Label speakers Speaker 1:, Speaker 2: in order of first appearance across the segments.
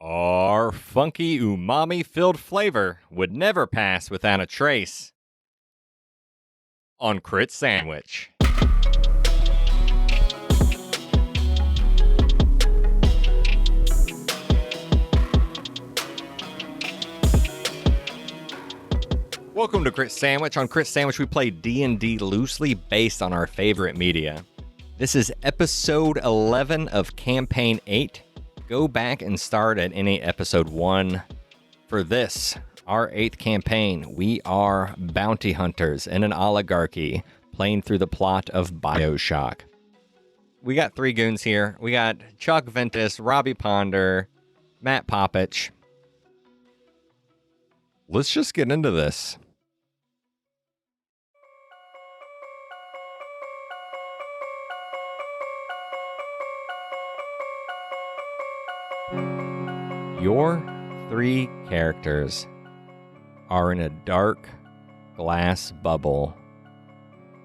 Speaker 1: Our funky umami-filled flavor would never pass without a trace on Crit Sandwich. Welcome to Crit Sandwich. On Crit Sandwich, we play D&D loosely based on our favorite media. This is episode 11 of Campaign 8. Go back and start at any episode 1. For this, our 8th campaign, we are bounty hunters in an oligarchy playing through the plot of BioShock. We got 3 goons here. We got Chuck Ventus, Robbie Ponder, Matt Popich. Let's just get into this. Your 3 characters are in a dark glass bubble,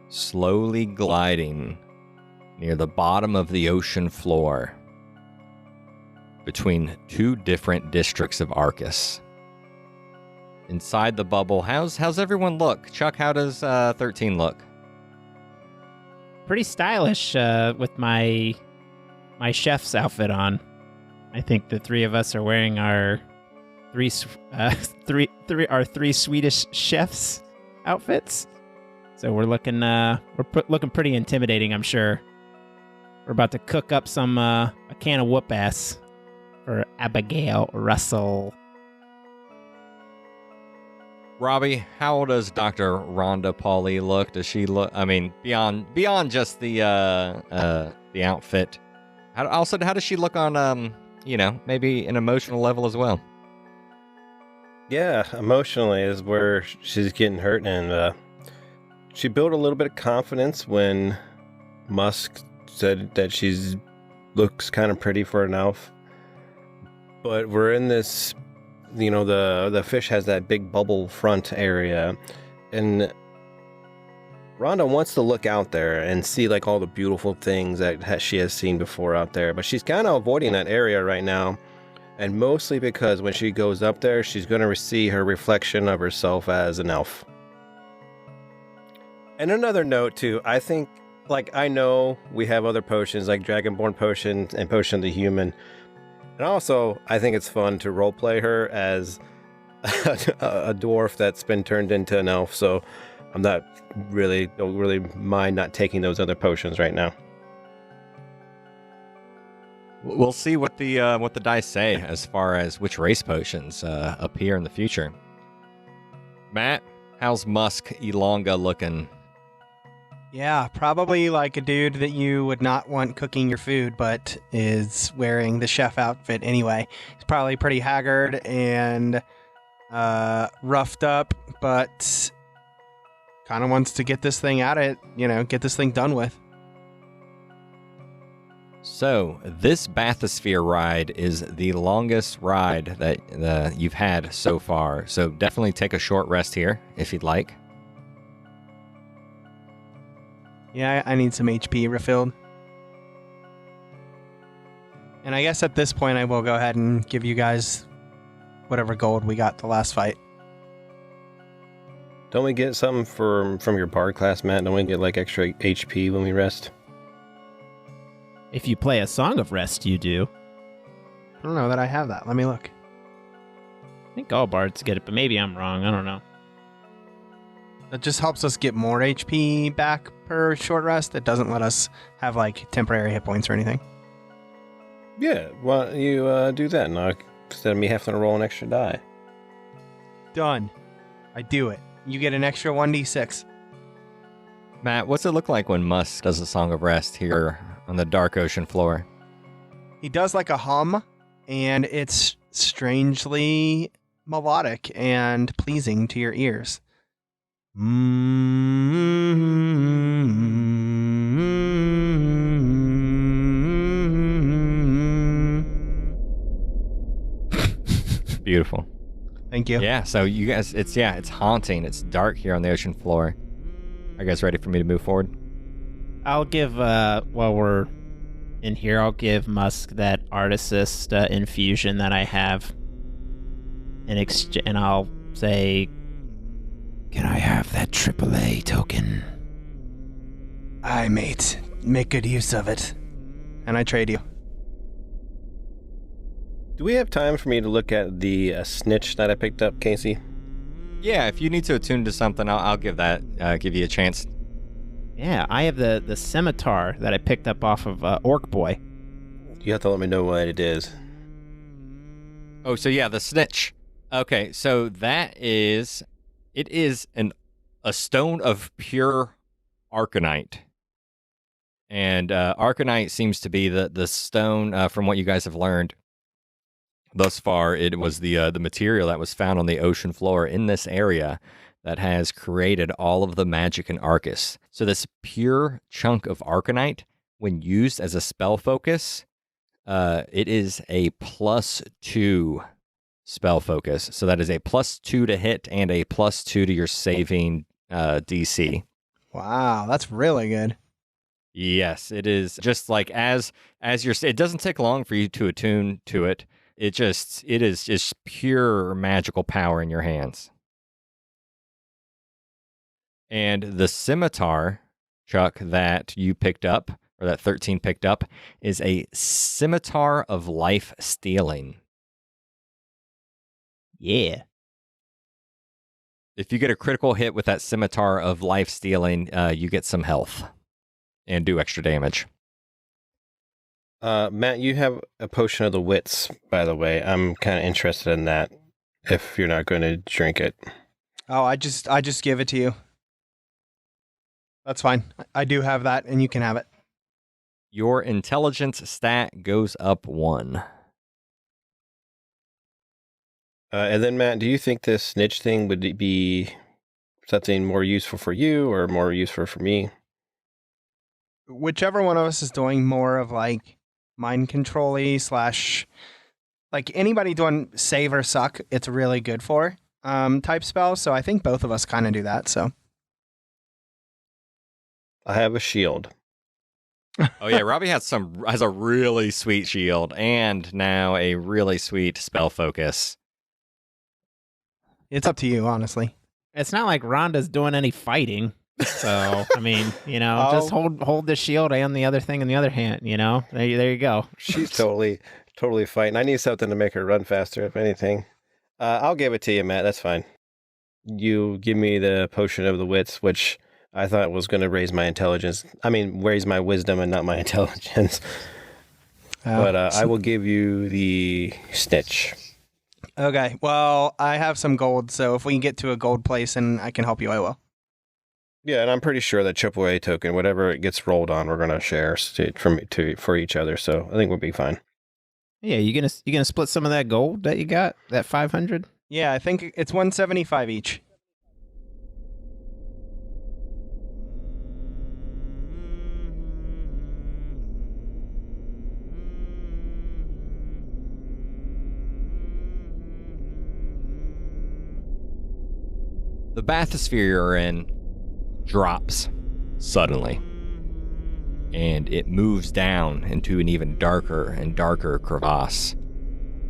Speaker 1: slowly gliding near the bottom of the ocean floor between 2 different districts of Arcas. Inside the bubble, how's everyone look? Chuck, how does 13 look?
Speaker 2: Pretty stylish with my chef's outfit on. I think the 3 of us are wearing our three Swedish chefs outfits. So we're looking looking pretty intimidating, I'm sure. We're about to cook up some a can of whoop ass for Abigail Russel.
Speaker 1: Robbie, how does Dr. Rhonda Pauly look? Does she look? I mean, beyond just the outfit. How does she look on maybe an emotional level as well?
Speaker 3: Yeah, emotionally is where she's getting hurt, and she built a little bit of confidence when Musk said that she's looks kind of pretty for an elf. But we're in this, the fish has that big bubble front area, and Rhonda wants to look out there and see like all the beautiful things that she has seen before out there, but she's kind of avoiding that area right now, and mostly because when she goes up there, she's going to see her reflection of herself as an elf. And another note too, I think, I know we have other potions like Dragonborn Potion and Potion of the Human, and also I think it's fun to roleplay her as a dwarf that's been turned into an elf, so I'm don't really mind not taking those other potions right now.
Speaker 1: We'll see what the dice say as far as which race potions appear in the future. Matt, how's Musk Elonga looking?
Speaker 4: Yeah, probably like a dude that you would not want cooking your food, but is wearing the chef outfit anyway. He's probably pretty haggard and roughed up, but kind of wants to get this thing get this thing done with.
Speaker 1: So, this bathysphere ride is the longest ride that you've had so far. So, definitely take a short rest here if you'd like.
Speaker 4: Yeah, I need some HP refilled. And I guess at this point I will go ahead and give you guys whatever gold we got the last fight.
Speaker 3: Don't we get something from your bard class, Matt? Don't we get like extra HP when we rest?
Speaker 2: If you play a Song of Rest, you do.
Speaker 4: I don't know that I have that. Let me look.
Speaker 2: I think all bards get it, but maybe I'm wrong. I don't know.
Speaker 4: That just helps us get more HP back per short rest. It doesn't let us have like temporary hit points or anything.
Speaker 3: Yeah, why don't you do that now instead of me having to roll an extra die?
Speaker 4: Done. I do it. You get an extra 1d6.
Speaker 1: Matt, what's it look like when Musk does a Song of Rest here on the dark ocean floor?
Speaker 4: He does like a hum, and it's strangely melodic and pleasing to your ears.
Speaker 1: Beautiful.
Speaker 4: Thank you.
Speaker 1: Yeah, so you guys, it's haunting. It's dark here on the ocean floor. Are you guys ready for me to move forward?
Speaker 2: I'll give, while we're And here I'll give Musk that artist infusion that I have. And I'll say, can I have that AAA token?
Speaker 4: Aye, mate. Make good use of it. And I trade you.
Speaker 3: Do we have time for me to look at the snitch that I picked up, Casey?
Speaker 1: Yeah, if you need to attune to something, I'll give you a chance.
Speaker 2: Yeah, I have the scimitar that I picked up off of Orc Boy.
Speaker 3: You have to let me know what it is.
Speaker 1: Oh, so yeah, the snitch. Okay, so it is a stone of pure arcanite. And arcanite seems to be the stone, from what you guys have learned thus far. It was the material that was found on the ocean floor in this area that has created all of the magic in Arcas. So this pure chunk of arcanite, when used as a spell focus, it is a +2 spell focus. So that is a +2 to hit and a +2 to your saving DC. Wow,
Speaker 4: that's really good.
Speaker 1: Yes, it is. Just like as it doesn't take long for you to attune to it. It is just pure magical power in your hands. And the scimitar, Chuck, that you picked up, or that 13 picked up, is a scimitar of life stealing.
Speaker 2: Yeah.
Speaker 1: If you get a critical hit with that scimitar of life stealing, you get some health and do extra damage.
Speaker 3: Matt, you have a potion of the wits, by the way. I'm kind of interested in that, if you're not going to drink it.
Speaker 4: Oh, I just give it to you. That's fine. I do have that, and you can have it.
Speaker 1: Your intelligence stat goes up 1.
Speaker 3: And then, Matt, do you think this snitch thing would be something more useful for you or more useful for me?
Speaker 4: Whichever one of us is doing more of like mind control-y / like anybody doing save or suck, it's really good for type spell. So I think both of us kind of do that. So
Speaker 3: I have a shield.
Speaker 1: Oh yeah, Robbie has a really sweet shield and now a really sweet spell focus.
Speaker 4: It's up to you, honestly.
Speaker 2: It's not like Rhonda's doing any fighting. So, I mean, just hold the shield and the other thing in the other hand, There you go.
Speaker 3: She's totally fighting. I need something to make her run faster, if anything. I'll give it to you, Matt. That's fine. You give me the potion of the wits, which I thought was going to raise my intelligence. I mean, raise my wisdom and not my intelligence. But I will give you the snitch.
Speaker 4: Okay. Well, I have some gold, so if we can get to a gold place and I can help you, I will.
Speaker 3: Yeah, and I'm pretty sure that AAA token, whatever it gets rolled on, we're gonna share for each other. So I think we'll be fine.
Speaker 2: Yeah, you gonna split some of that gold that you got, that 500?
Speaker 4: Yeah, I think it's 175 each.
Speaker 1: The bathysphere you're in drops suddenly, and it moves down into an even darker and darker crevasse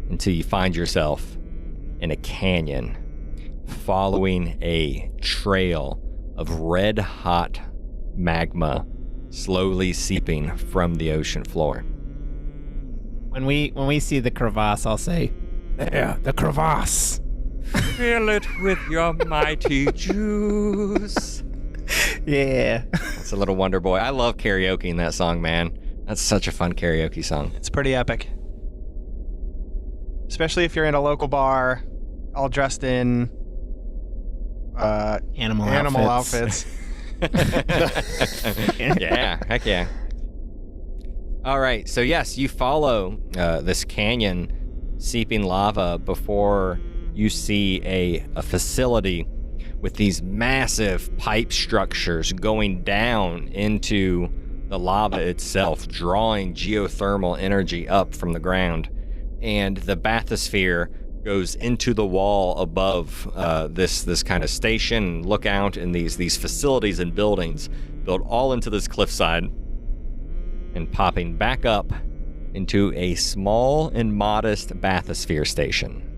Speaker 1: until you find yourself in a canyon following a trail of red-hot magma slowly seeping from the ocean floor.
Speaker 2: When we see the crevasse, I'll say, "There, the crevasse.
Speaker 1: Fill it with your mighty juice."
Speaker 2: Yeah.
Speaker 1: It's a little Wonder Boy. I love karaokeing that song, man. That's such a fun karaoke song.
Speaker 4: It's pretty epic. Especially if you're in a local bar, all dressed in
Speaker 2: animal
Speaker 4: outfits.
Speaker 1: Yeah, heck yeah. All right, so yes, you follow this canyon seeping lava before you see a facility with these massive pipe structures going down into the lava itself, drawing geothermal energy up from the ground. And the bathysphere goes into the wall above this kind of station, lookout, and these facilities and buildings built all into this cliffside. and popping back up into a small and modest bathysphere station.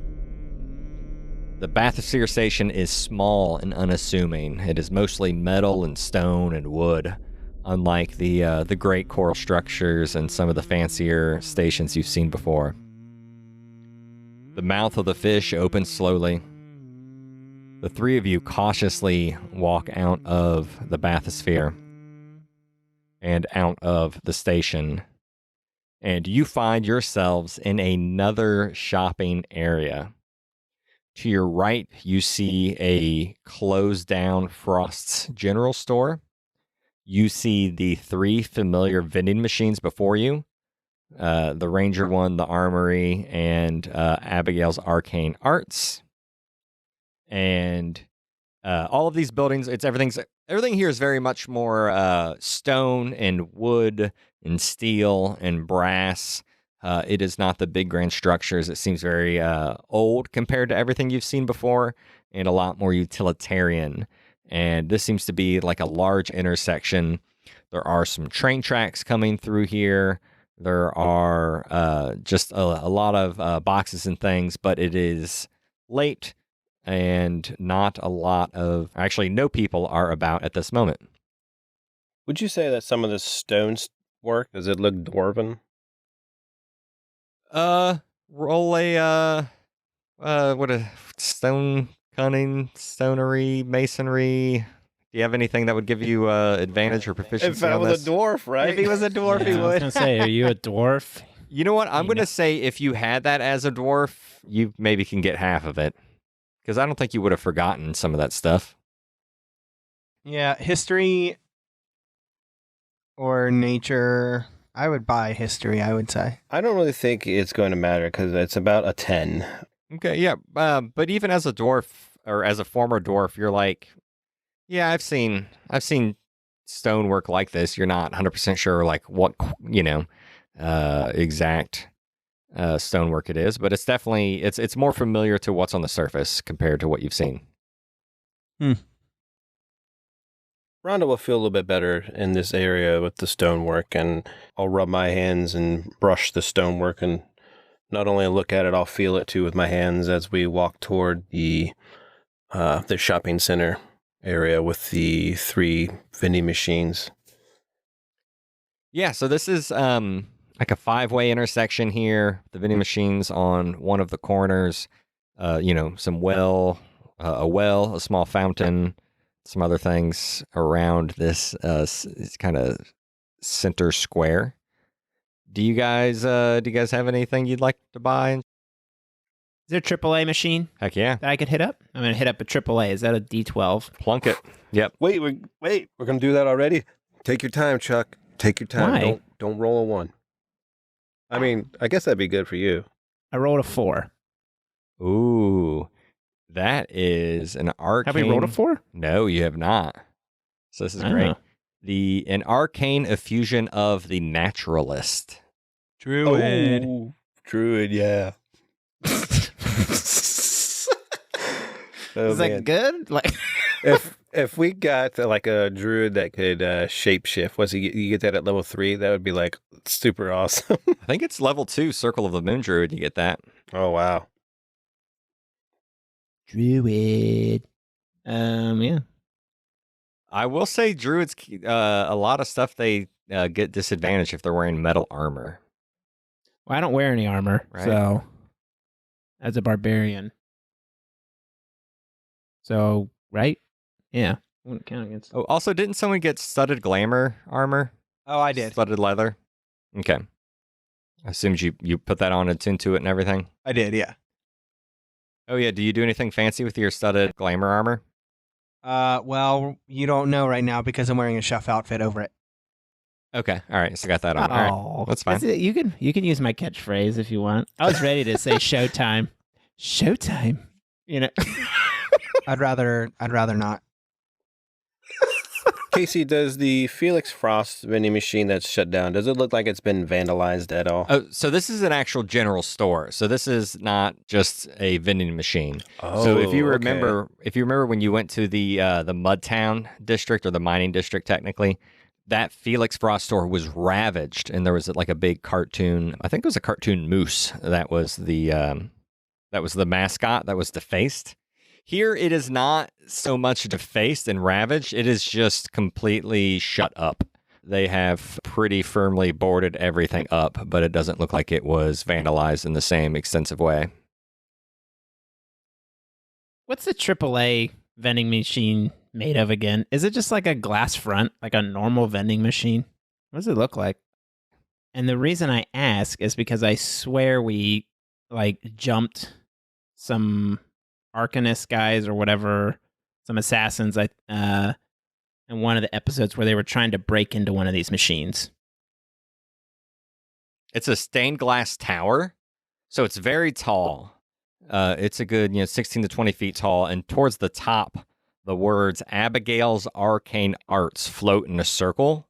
Speaker 1: The bathysphere station is small and unassuming. It is mostly metal and stone and wood, unlike the great coral structures and some of the fancier stations you've seen before. The mouth of the fish opens slowly. The three of you cautiously walk out of the bathysphere and out of the station, and you find yourselves in another shopping area. To your right, you see a closed down Frost's General Store. You see the three familiar vending machines before you. The Ranger one, the Armory, and Abigail's Arcane Arts. And all of these buildings, everything here is very much more stone and wood and steel and brass. It is not the big grand structures. It seems very old compared to everything you've seen before, and a lot more utilitarian. And this seems to be like a large intersection. There are some train tracks coming through here. There are just a lot of boxes and things, but it is late and not a lot of... Actually, no people are about at this moment.
Speaker 3: Would you say that some of the stone work, does it look dwarven?
Speaker 1: Roll a stone cunning, stonery, masonry. Do you have anything that would give you advantage or proficiency
Speaker 3: If I
Speaker 1: on
Speaker 3: was
Speaker 1: this?
Speaker 3: a dwarf, right?
Speaker 4: If he was a dwarf,
Speaker 2: Yeah,
Speaker 4: he
Speaker 2: I was
Speaker 4: would.
Speaker 2: gonna say, are you a dwarf?
Speaker 1: You know what? I'm going to say if you had that as a dwarf, you maybe can get half of it. Because I don't think you would have forgotten some of that stuff.
Speaker 4: Yeah, history or nature. I would buy history, I would say.
Speaker 3: I don't really think it's going to matter because it's about a 10.
Speaker 1: Okay, yeah. But even as a dwarf, or as a former dwarf, you're like, yeah, I've seen stonework like this. You're not 100% sure like what, exact stonework it is, but it's definitely, it's more familiar to what's on the surface compared to what you've seen.
Speaker 3: Rhonda will feel a little bit better in this area with the stonework, and I'll rub my hands and brush the stonework, and not only look at it, I'll feel it too with my hands as we walk toward the shopping center area with the 3 vending machines.
Speaker 1: Yeah, so this is like a 5-way intersection here. The vending machines on one of the corners, some a small fountain, some other things around this kind of center square. Do you guys have anything you'd like to buy?
Speaker 2: Is there a AAA machine
Speaker 1: Heck yeah.
Speaker 2: that I could hit up? I'm going to hit up a AAA. Is that a D12?
Speaker 1: Plunk it. Yep.
Speaker 3: Wait, we're going to do that already? Take your time, Chuck. Take your time.
Speaker 2: Why?
Speaker 3: Don't roll a 1. I mean, I guess that'd be good for you.
Speaker 2: I rolled a 4.
Speaker 1: Ooh, that is an arcane.
Speaker 2: Have we rolled a 4?
Speaker 1: No, you have not. So this is great. An arcane effusion of the naturalist.
Speaker 4: Druid.
Speaker 3: Oh, Druid, yeah.
Speaker 2: Is that good? Like,
Speaker 3: if we got like a druid that could shapeshift, you get that at level 3? That would be like super awesome.
Speaker 1: I think it's level 2, Circle of the Moon Druid. You get that.
Speaker 3: Oh wow.
Speaker 2: Druid. Yeah.
Speaker 1: I will say druids, a lot of stuff they get disadvantaged if they're wearing metal armor.
Speaker 2: Well, I don't wear any armor,
Speaker 1: Right.
Speaker 2: so as a barbarian. So, right? Yeah. I wouldn't count against.
Speaker 1: Oh, also, didn't someone get studded glamour armor?
Speaker 4: Oh, I did.
Speaker 1: Studded leather? Okay. I assumed you put that on and tuned to it and everything?
Speaker 4: I did, yeah.
Speaker 1: Oh, yeah. Do you do anything fancy with your studded glamour armor?
Speaker 4: Well, you don't know right now because I'm wearing a chef outfit over it.
Speaker 1: Okay. All right. So I got that on. All right.
Speaker 2: Oh,
Speaker 1: That's fine.
Speaker 2: You can use my catchphrase if you want. I was ready to say showtime. Showtime.
Speaker 4: I'd rather not.
Speaker 3: Casey, does the Felix Frost vending machine that's shut down, does it look like it's been vandalized at all?
Speaker 1: Oh, so this is an actual general store. So this is not just a vending machine. So if you remember, when you went to the Mudtown district, or the mining district technically, that Felix Frost store was ravaged, and there was like a big cartoon. I think it was a cartoon moose that was the mascot that was defaced. Here, it is not so much defaced and ravaged. It is just completely shut up. They have pretty firmly boarded everything up, but it doesn't look like it was vandalized in the same extensive way.
Speaker 2: What's the AAA vending machine made of again? Is it just like a glass front, like a normal vending machine? What does it look like? And the reason I ask is because I swear we like jumped some Arcanist guys or whatever, some assassins in one of the episodes where they were trying to break into one of these machines.
Speaker 1: It's a stained glass tower, so it's very tall. It's a good 16 to 20 feet tall, and towards the top, the words Abigail's Arcane Arts float in a circle,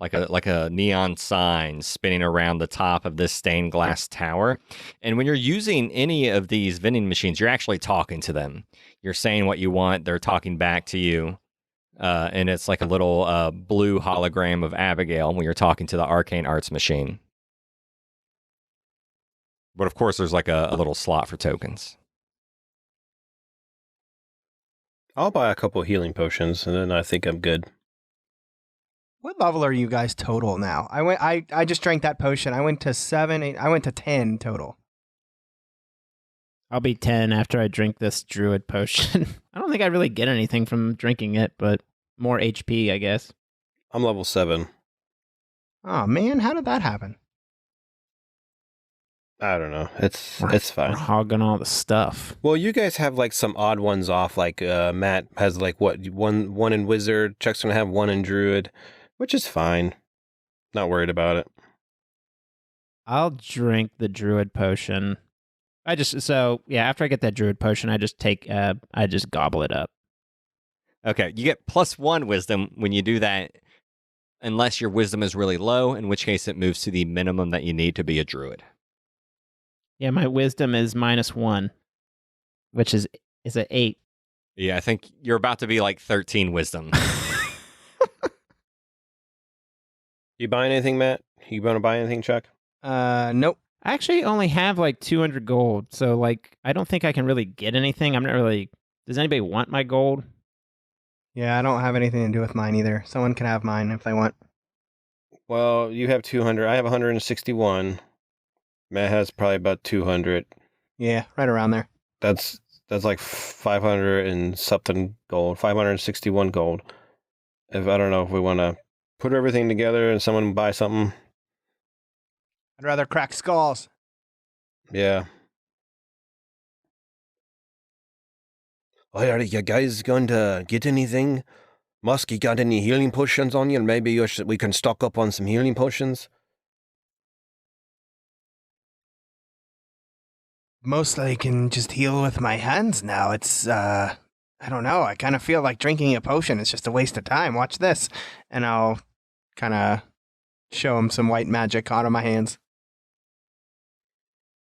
Speaker 1: like a neon sign spinning around the top of this stained glass tower. And when you're using any of these vending machines, you're actually talking to them. You're saying what you want, they're talking back to you. And it's like a little blue hologram of Abigail when you're talking to the Arcane Arts machine. But of course, there's like a little slot for tokens.
Speaker 3: I'll buy a couple healing potions, and then I think I'm good.
Speaker 4: What level are you guys total now? I just drank that potion. I went to 7, 8. I went to 10 total.
Speaker 2: I'll be 10 after I drink this druid potion. I don't think I really get anything from drinking it, but more HP, I guess.
Speaker 3: I'm level 7.
Speaker 4: Oh man, how did that happen?
Speaker 3: I don't know. It's fine.
Speaker 2: We're hogging all the stuff.
Speaker 3: Well, you guys have like some odd ones off. Like Matt has like one in wizard. Chuck's gonna have one in druid, which is fine. Not worried about it.
Speaker 2: I'll drink the druid potion. After I get that druid potion, I just gobble it up.
Speaker 1: Okay, you get +1 wisdom when you do that, unless your wisdom is really low, in which case it moves to the minimum that you need to be a druid.
Speaker 2: Yeah, my wisdom is -1, which is an 8.
Speaker 1: Yeah, I think you're about to be like 13 wisdom.
Speaker 3: You buying anything, Matt? You want to buy anything, Chuck?
Speaker 4: Nope.
Speaker 2: I actually only have like 200 gold, so like I don't think I can really get anything. I'm not really. Does anybody want my gold?
Speaker 4: Yeah, I don't have anything to do with mine either. Someone can have mine if they want.
Speaker 3: Well, you have 200. I have 161. Matt has probably about 200.
Speaker 4: Yeah, right around there.
Speaker 3: That's like 500 and something gold. 561 gold. I don't know if we want to put everything together and someone buy something.
Speaker 4: I'd rather crack skulls.
Speaker 3: Yeah. Are you guys going to get anything? Musk, you got any healing potions on you? Maybe we can stock up on some healing potions.
Speaker 4: Mostly can just heal with my hands now. It's, I don't know. I kind of feel like drinking a potion is just a waste of time. Watch this. And I'll kind of show him some white magic out of my hands.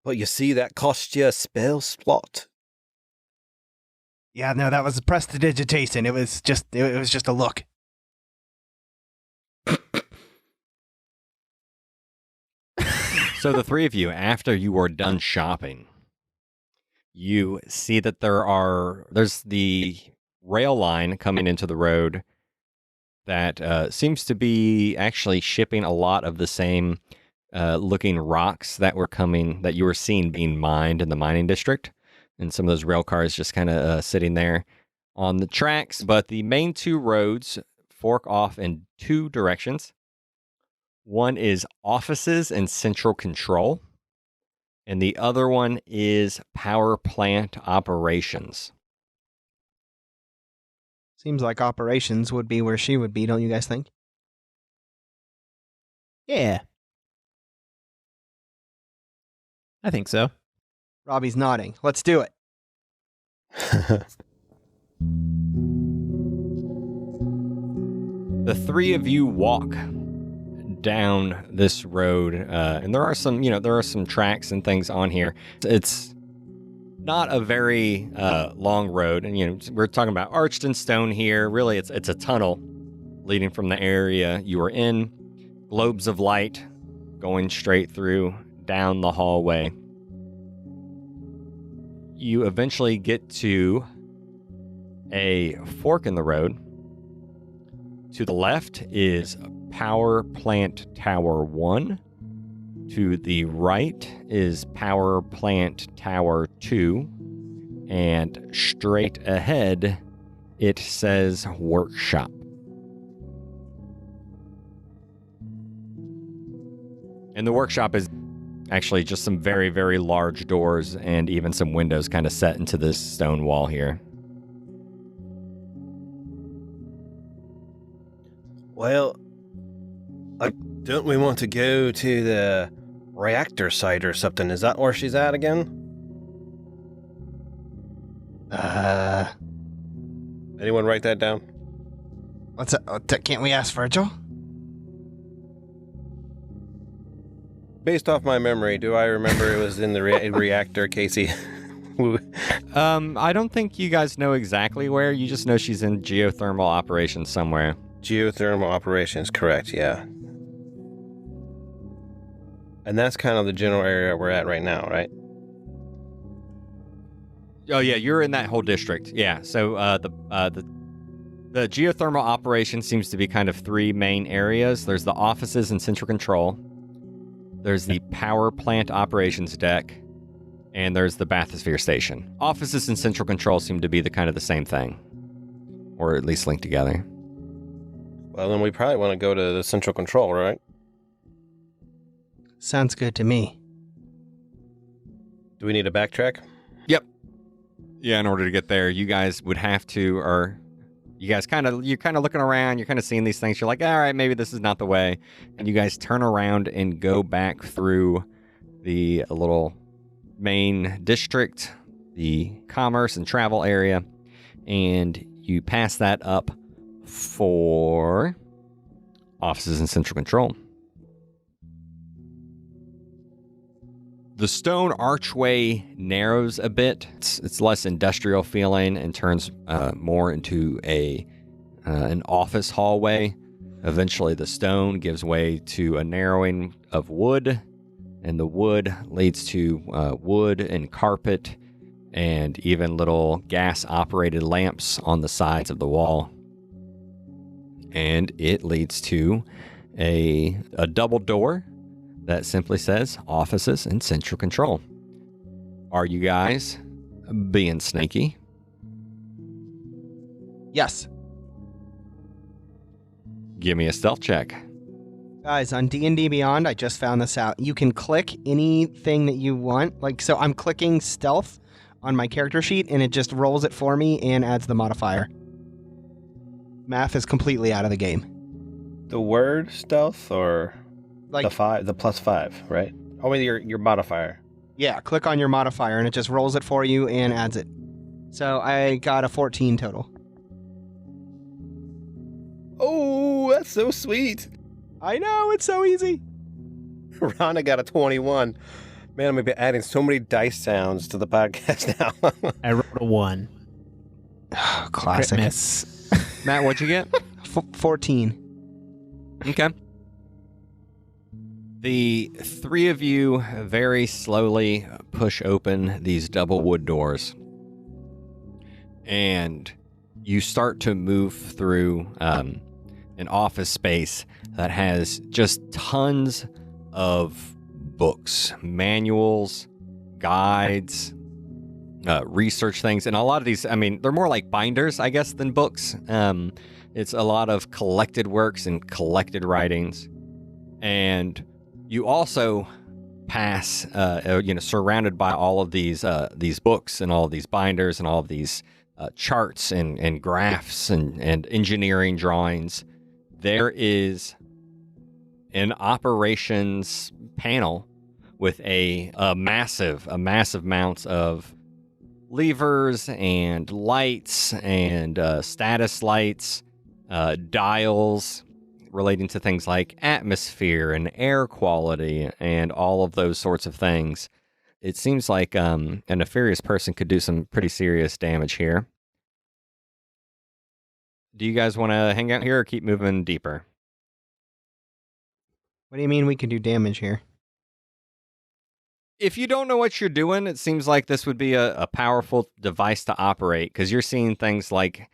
Speaker 3: But you see, that cost you a spell slot.
Speaker 4: Yeah, no, that was prestidigitation. It was just a look.
Speaker 1: So the three of you, after you are done shopping, you see that there's the rail line coming into the road that seems to be actually shipping a lot of the same looking rocks that you were seeing being mined in the mining district. And some of those rail cars just kind of sitting there on the tracks. But the main two roads fork off in two directions. One is offices and central control, and the other one is power plant operations.
Speaker 4: Seems like operations would be where she would be, don't you guys think?
Speaker 2: Yeah. I think so.
Speaker 4: Robbie's nodding. Let's do it.
Speaker 1: The three of you walk down this road, and there are some tracks and things on here. It's not a very long road, and we're talking about arched in stone here. Really, it's a tunnel leading from the area you were in. Globes of light going straight through down the hallway. You eventually get to a fork in the road. To the left is Power Plant Tower 1. To the right is Power Plant Tower 2. And straight ahead, it says Workshop. And the workshop is actually just some very, very large doors and even some windows kind of set into this stone wall here.
Speaker 3: Well, don't we want to go to the reactor site or something? Is that where she's at again? Anyone write that down?
Speaker 4: What's can't we ask Virgil?
Speaker 3: Based off my memory, do I remember it was in the reactor, Casey?
Speaker 1: I don't think you guys know exactly where. You just know she's in geothermal operations somewhere.
Speaker 3: Geothermal operations, correct, yeah. And that's kind of the general area we're at right now, right?
Speaker 1: Oh yeah, you're in that whole district. Yeah. So the geothermal operation seems to be kind of three main areas. There's the offices and central control. There's the power plant operations deck, and there's the bathysphere station. Offices and central control seem to be the kind of the same thing, or at least linked together.
Speaker 3: Well, then we probably want to go to the central control, right?
Speaker 4: Sounds good to me.
Speaker 3: Do we need to backtrack?
Speaker 1: Yep. Yeah, in order to get there, you guys would have to, or you guys you're kind of looking around, you're kind of seeing these things. You're like, all right, maybe this is not the way. And you guys turn around and go back through the little main district, the commerce and travel area, and you pass that up for offices and central control. The stone archway narrows a bit. It's less industrial feeling and turns more into an office hallway. Eventually, the stone gives way to a narrowing of wood, and the wood leads to wood and carpet and even little gas-operated lamps on the sides of the wall. And it leads to a double door that simply says offices and central control. Are you guys being sneaky?
Speaker 4: Yes.
Speaker 1: Give me a stealth check.
Speaker 4: Guys, on D&D Beyond, I just found this out. You can click anything that you want. Like, so I'm clicking stealth on my character sheet, and it just rolls it for me and adds the modifier. Math is completely out of the game.
Speaker 3: The word stealth or
Speaker 4: Like,
Speaker 3: the +5, right? Oh, wait, your modifier.
Speaker 4: yeah, click on your modifier, and it just rolls it for you and adds it. So I got a 14 total.
Speaker 3: Oh, that's so sweet.
Speaker 4: I know, it's so easy.
Speaker 3: Rhonda got a 21. Man, I'm going to be adding so many dice sounds to the podcast now.
Speaker 2: I rolled a 1.
Speaker 4: Classic.
Speaker 2: Crit miss.
Speaker 1: Matt, what'd you get?
Speaker 4: 14.
Speaker 1: Okay. The three of you very slowly push open these double wood doors, and you start to move through an office space that has just tons of books, manuals, guides, research things. And a lot of these, I mean, they're more like binders, I guess, than books. It's a lot of collected works and collected writings. And you also pass, surrounded by all of these books and all of these binders and all of these charts and graphs and engineering drawings. There is an operations panel with a massive amounts of levers and lights and status lights, dials relating to things like atmosphere and air quality and all of those sorts of things. It seems like a nefarious person could do some pretty serious damage here. Do you guys want to hang out here or keep moving deeper?
Speaker 4: What do you mean we can do damage here?
Speaker 1: If you don't know what you're doing, it seems like this would be a powerful device to operate because you're seeing things like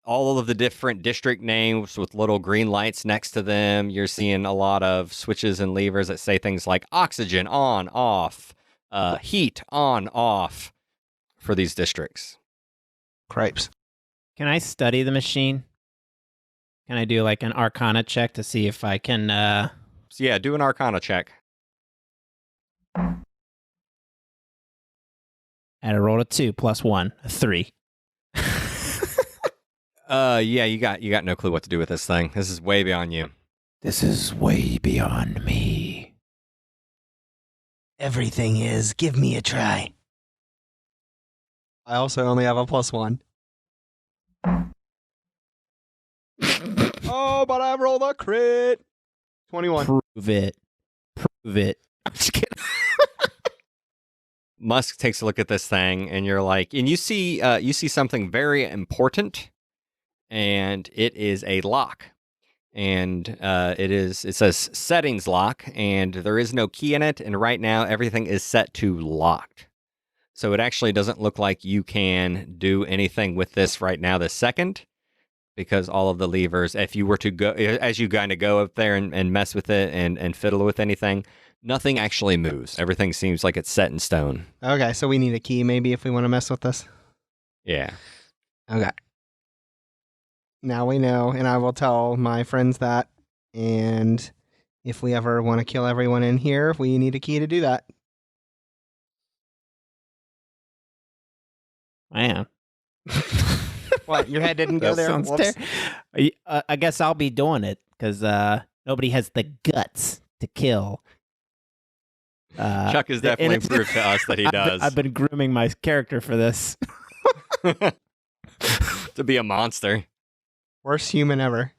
Speaker 1: all of the different district names with little green lights next to them. You're seeing a lot of switches and levers that say things like oxygen on, off, heat on, off for these districts.
Speaker 4: Cripes.
Speaker 2: Can I study the machine? Can I do like an Arcana check to see if I can?
Speaker 1: So yeah, do an Arcana check.
Speaker 2: And I rolled a 2 plus 1, a 3.
Speaker 1: Yeah, you got no clue what to do with this thing. This is way beyond you.
Speaker 2: This is way beyond me.
Speaker 4: Everything is. Give me a try. I also only have a +1. Oh, but I rolled a crit. 21.
Speaker 2: Prove it. Prove it. I'm just kidding.
Speaker 1: Musk takes a look at this thing, and you're like, and you see something very important, and it is a lock, and it says settings lock, and there is no key in it, and right now everything is set to locked. So it actually doesn't look like you can do anything with this right now this second, because all of the levers, if you were to go, as you kind of go up there and mess with it and fiddle with anything, nothing actually moves. Everything seems like it's set in stone.
Speaker 4: Okay, so we need a key maybe if we want to mess with this.
Speaker 1: Yeah.
Speaker 4: Okay. Now we know, and I will tell my friends that. And if we ever want to kill everyone in here, we need a key to do that.
Speaker 2: Man.
Speaker 4: What? Your head didn't go there?
Speaker 2: Sounds
Speaker 4: Whoops.
Speaker 2: I guess I'll be doing it because nobody has the guts to kill.
Speaker 1: Chuck has definitely proved to us that he does.
Speaker 2: I've been grooming my character for this.
Speaker 1: To be a monster.
Speaker 4: Worst human ever.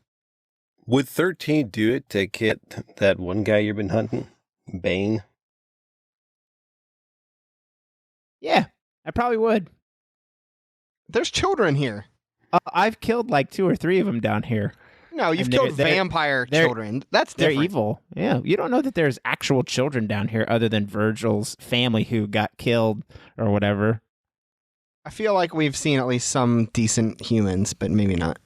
Speaker 3: Would 13 do it to get that one guy you've been hunting? Bane?
Speaker 2: Yeah, I probably would.
Speaker 4: There's children here.
Speaker 2: I've killed like 2 or 3 of them down here.
Speaker 4: No, you've
Speaker 2: And
Speaker 4: killed
Speaker 2: they're-
Speaker 4: vampire
Speaker 2: they're-
Speaker 4: children. That's
Speaker 2: They're
Speaker 4: different.
Speaker 2: evil. Yeah, you don't know that there's actual children down here other than Virgil's family who got killed or whatever.
Speaker 4: I feel like we've seen at least some decent humans, but maybe not.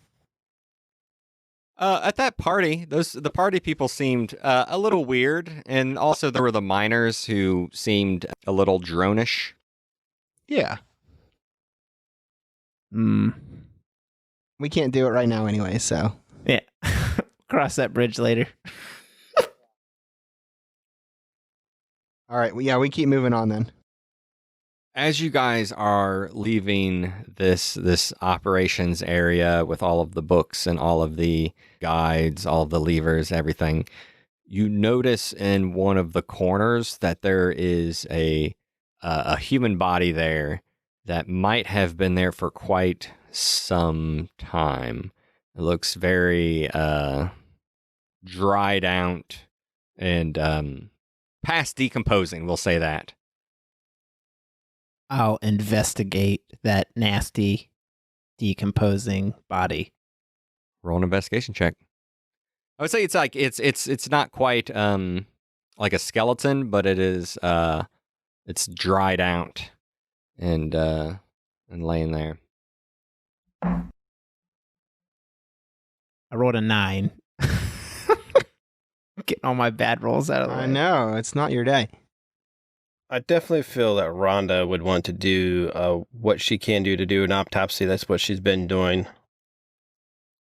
Speaker 1: At that party, the party people seemed a little weird, and also there were the miners who seemed a little dronish.
Speaker 4: Yeah.
Speaker 2: Mm.
Speaker 4: We can't do it right now anyway, so.
Speaker 2: Yeah. Cross that bridge later.
Speaker 4: All right. Yeah, we keep moving on then.
Speaker 1: As you guys are leaving this operations area with all of the books and all of the guides, all of the levers, everything, you notice in one of the corners that there is a human body there that might have been there for quite some time. It looks very dried out and past decomposing, we'll say that.
Speaker 2: I'll investigate that nasty, decomposing body.
Speaker 1: Roll an investigation check. I would say it's like it's not quite like a skeleton, but it is it's dried out and laying there.
Speaker 2: I rolled a 9. Getting all my bad rolls out of the way.
Speaker 4: I know. It's not your day.
Speaker 3: I definitely feel that Rhonda would want to do what she can do to do an autopsy. That's what she's been doing.
Speaker 4: I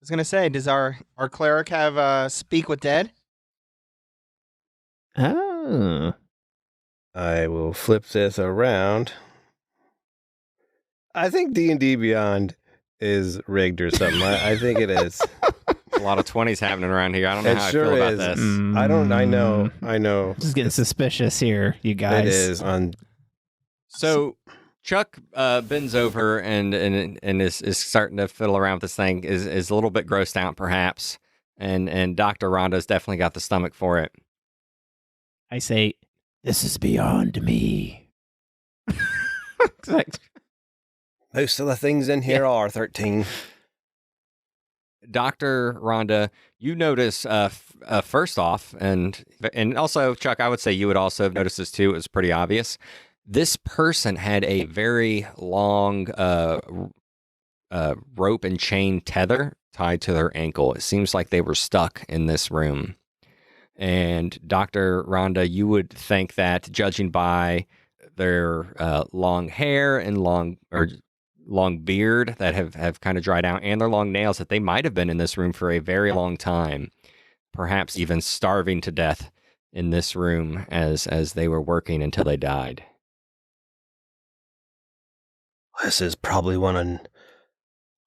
Speaker 4: was going to say, does our cleric have speak with dead?
Speaker 2: Oh.
Speaker 3: I will flip this around. I think D&D Beyond is rigged or something. I think it is.
Speaker 1: A lot of 20s happening around here. I don't know
Speaker 3: It
Speaker 1: how
Speaker 3: sure
Speaker 1: I feel about
Speaker 3: is.
Speaker 1: this.
Speaker 3: I know.
Speaker 2: This is getting suspicious here, you guys.
Speaker 3: It is on.
Speaker 1: So Chuck bends over and is starting to fiddle around with this thing. Is a little bit grossed out, perhaps. And Dr. Rhonda's definitely got the stomach for it.
Speaker 2: I say, this is beyond me.
Speaker 3: Most of the things in here are 13.
Speaker 1: Dr. Rhonda, you notice first off, and also, Chuck, I would say you would also have noticed this too. It was pretty obvious. This person had a very long rope and chain tether tied to their ankle. It seems like they were stuck in this room. And Dr. Rhonda, you would think that judging by their long hair and long beard that have kind of dried out and their long nails that they might have been in this room for a very long time, perhaps even starving to death in this room as they were working until they died.
Speaker 3: This is probably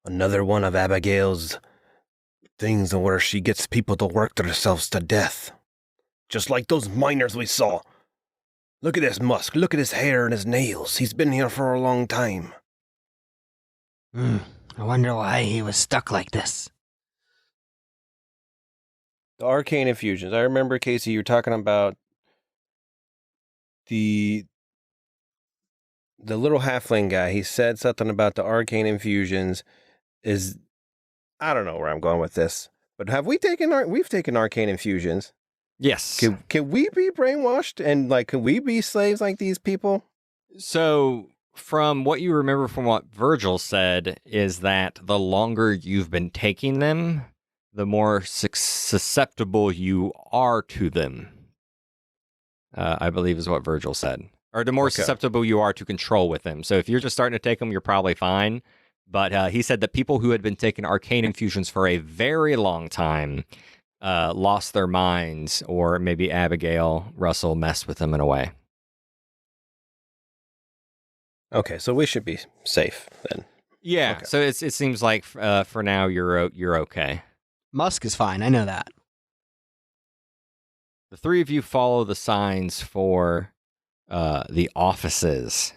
Speaker 3: another one of Abigail's things where she gets people to work themselves to death. Just like those miners we saw. Look at this Musk. Look at his hair and his nails. He's been here for a long time.
Speaker 4: I wonder why he was stuck like this.
Speaker 3: The arcane infusions. I remember, Casey, you were talking about the little halfling guy. He said something about the arcane infusions. I don't know where I'm going with this, but we've taken arcane infusions.
Speaker 1: Yes.
Speaker 3: Can we be brainwashed and can we be slaves like these people?
Speaker 1: So from what you remember from what Virgil said is that the longer you've been taking them, the more susceptible you are to them. I believe is what Virgil said. Or the more susceptible you are to control with them. So if you're just starting to take them, you're probably fine. But he said that people who had been taking arcane infusions for a very long time lost their minds, or maybe Abigail Russel messed with them in a way.
Speaker 3: Okay, so we should be safe then.
Speaker 1: Yeah,
Speaker 3: okay.
Speaker 1: So it seems like for now you're okay.
Speaker 4: Musk is fine, I know that.
Speaker 1: The three of you follow the signs for the offices.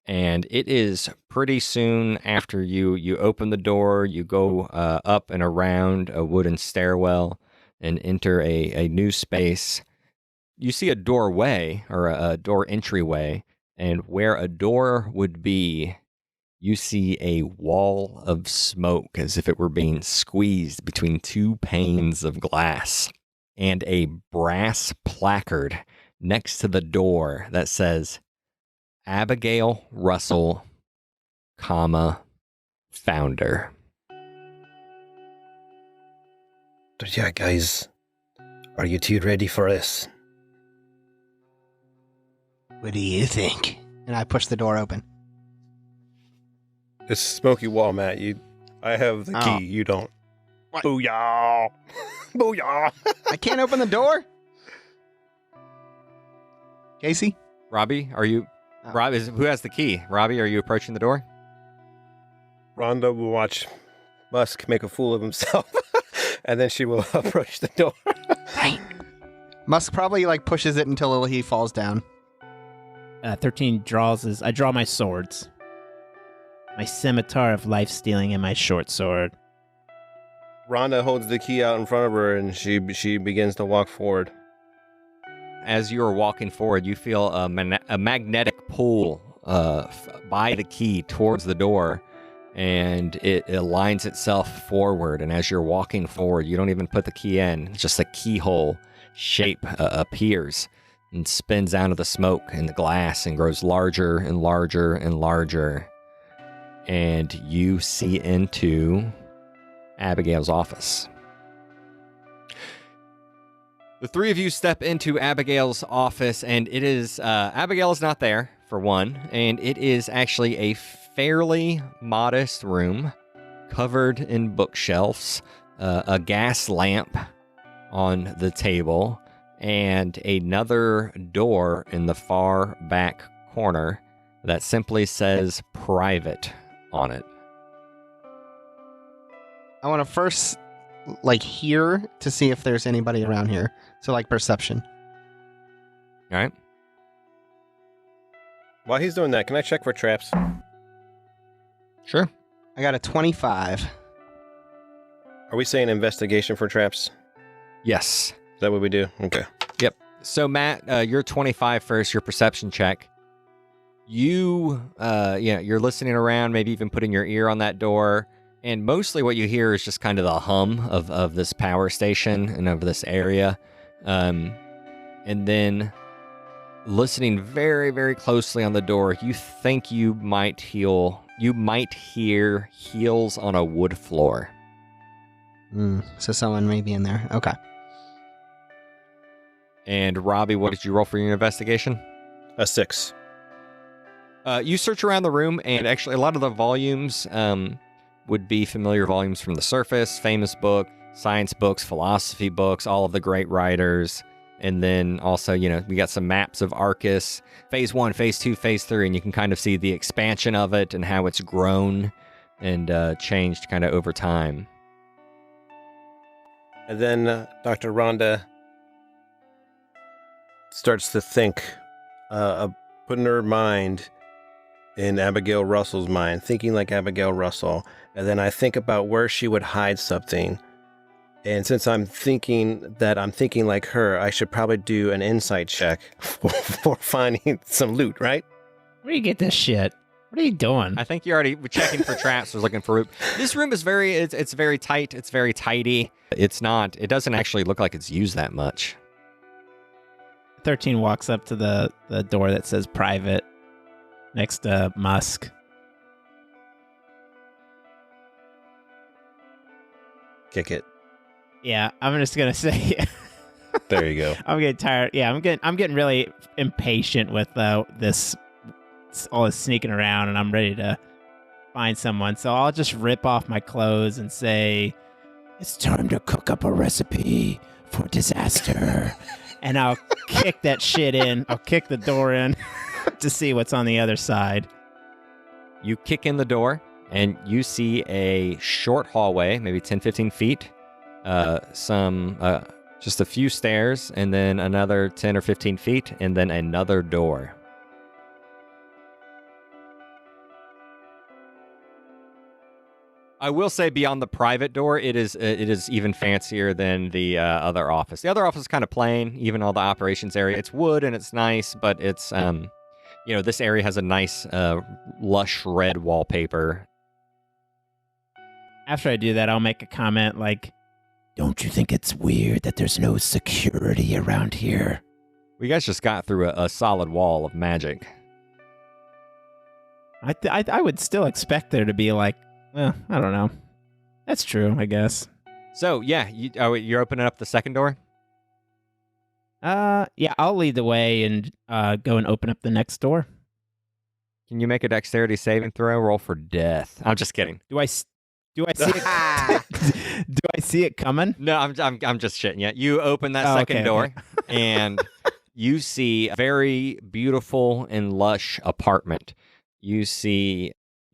Speaker 1: And it is pretty soon after you open the door, you go up and around a wooden stairwell and enter a new space. You see a doorway or a door entryway, and where a door would be, you see a wall of smoke as if it were being squeezed between two panes of glass, and a brass placard next to the door that says, Abigail Russel, founder.
Speaker 3: Yeah, guys, are you two ready for this?
Speaker 4: What do you think? And I push the door open.
Speaker 3: It's smoky wall, Matt. I have the key. You don't.
Speaker 4: What?
Speaker 3: Booyah! Booyah!
Speaker 4: I can't open the door? Casey?
Speaker 1: Robbie, are you... Robbie, who has the key? Robbie, are you approaching the door?
Speaker 3: Rhonda will watch Musk make a fool of himself, and then she will approach the door.
Speaker 4: Right. Musk probably pushes it until he falls down.
Speaker 2: 13 I draw my swords. My scimitar of life stealing and my short sword.
Speaker 3: Rhonda holds the key out in front of her, and she begins to walk forward.
Speaker 1: As you are walking forward, you feel a magnetic pull by the key towards the door, and it aligns itself forward. And as you're walking forward, you don't even put the key in. Just a keyhole shape appears and spins out of the smoke and the glass and grows larger and larger and larger. And you see into Abigail's office. The three of you step into Abigail's office, and it is, Abigail is not there, for one, and it is actually a fairly modest room, covered in bookshelves, a gas lamp on the table, and another door in the far back corner that simply says private on it.
Speaker 4: I want to first, hear to see if there's anybody around here. So, perception.
Speaker 1: All right.
Speaker 3: While he's doing that, can I check for traps?
Speaker 1: Sure.
Speaker 4: I got a 25.
Speaker 3: Are we saying investigation for traps?
Speaker 1: Yes.
Speaker 3: Is that what we do? Okay.
Speaker 1: Yep. So, Matt, you're 25 first, your perception check. You're listening around, maybe even putting your ear on that door, And mostly what you hear is just kind of the hum of this power station and of this area. And then listening very, very closely on the door, you think you might hear heels on a wood floor.
Speaker 4: So someone may be in there. Okay.
Speaker 1: And Robbie, what did you roll for your investigation?
Speaker 3: A 6.
Speaker 1: You search around the room, and actually a lot of the volumes would be familiar volumes from the surface, famous book, science books, philosophy books, all of the great writers. And then also, we got some maps of Arcas, phase 1, phase 2, phase 3, and you can kind of see the expansion of it and how it's grown and changed kind of over time.
Speaker 3: And then Dr. Rhonda starts to think, putting her mind in Abigail Russell's mind, thinking like Abigail Russell. And then I think about where she would hide something. And since I'm thinking like her, I should probably do an insight check for finding some loot, right?
Speaker 2: Where do you get this shit? What are you doing?
Speaker 1: I think you're already checking for traps or looking for loot. This room is it's very tight. It's very tidy. It doesn't actually look like it's used that much.
Speaker 2: 13 walks up to the door that says private next to Musk.
Speaker 3: Kick it.
Speaker 2: Yeah, I'm just gonna say.
Speaker 3: There you go.
Speaker 2: I'm getting tired. Yeah, I'm getting really impatient with this all this sneaking around, and I'm ready to find someone. So I'll just rip off my clothes and say, "It's time to cook up a recipe for disaster." And I'll kick that shit in. I'll kick the door in to see what's on the other side.
Speaker 1: You kick in the door, and you see a short hallway, maybe 10, 15 feet. Just a few stairs, and then another 10 or 15 feet, and then another door. I will say beyond the private door, it is even fancier than the other office. The other office is kind of plain, even all the operations area. It's wood and it's nice, but it's, this area has a nice lush red wallpaper.
Speaker 2: After I do that, I'll make a comment like, "Don't you think it's weird that there's no security around here?"
Speaker 1: We guys just got through a solid wall of magic.
Speaker 2: I would still expect there to be like, well, I don't know. That's true, I guess.
Speaker 1: So, yeah, you're opening up the second door?
Speaker 2: Yeah, I'll lead the way and go and open up the next door.
Speaker 1: Can you make a dexterity saving throw? Roll for death. I'm just kidding.
Speaker 2: Do I see it? Do I see it coming?
Speaker 1: No, I'm just shitting you. You open that second door, and you see a very beautiful and lush apartment. You see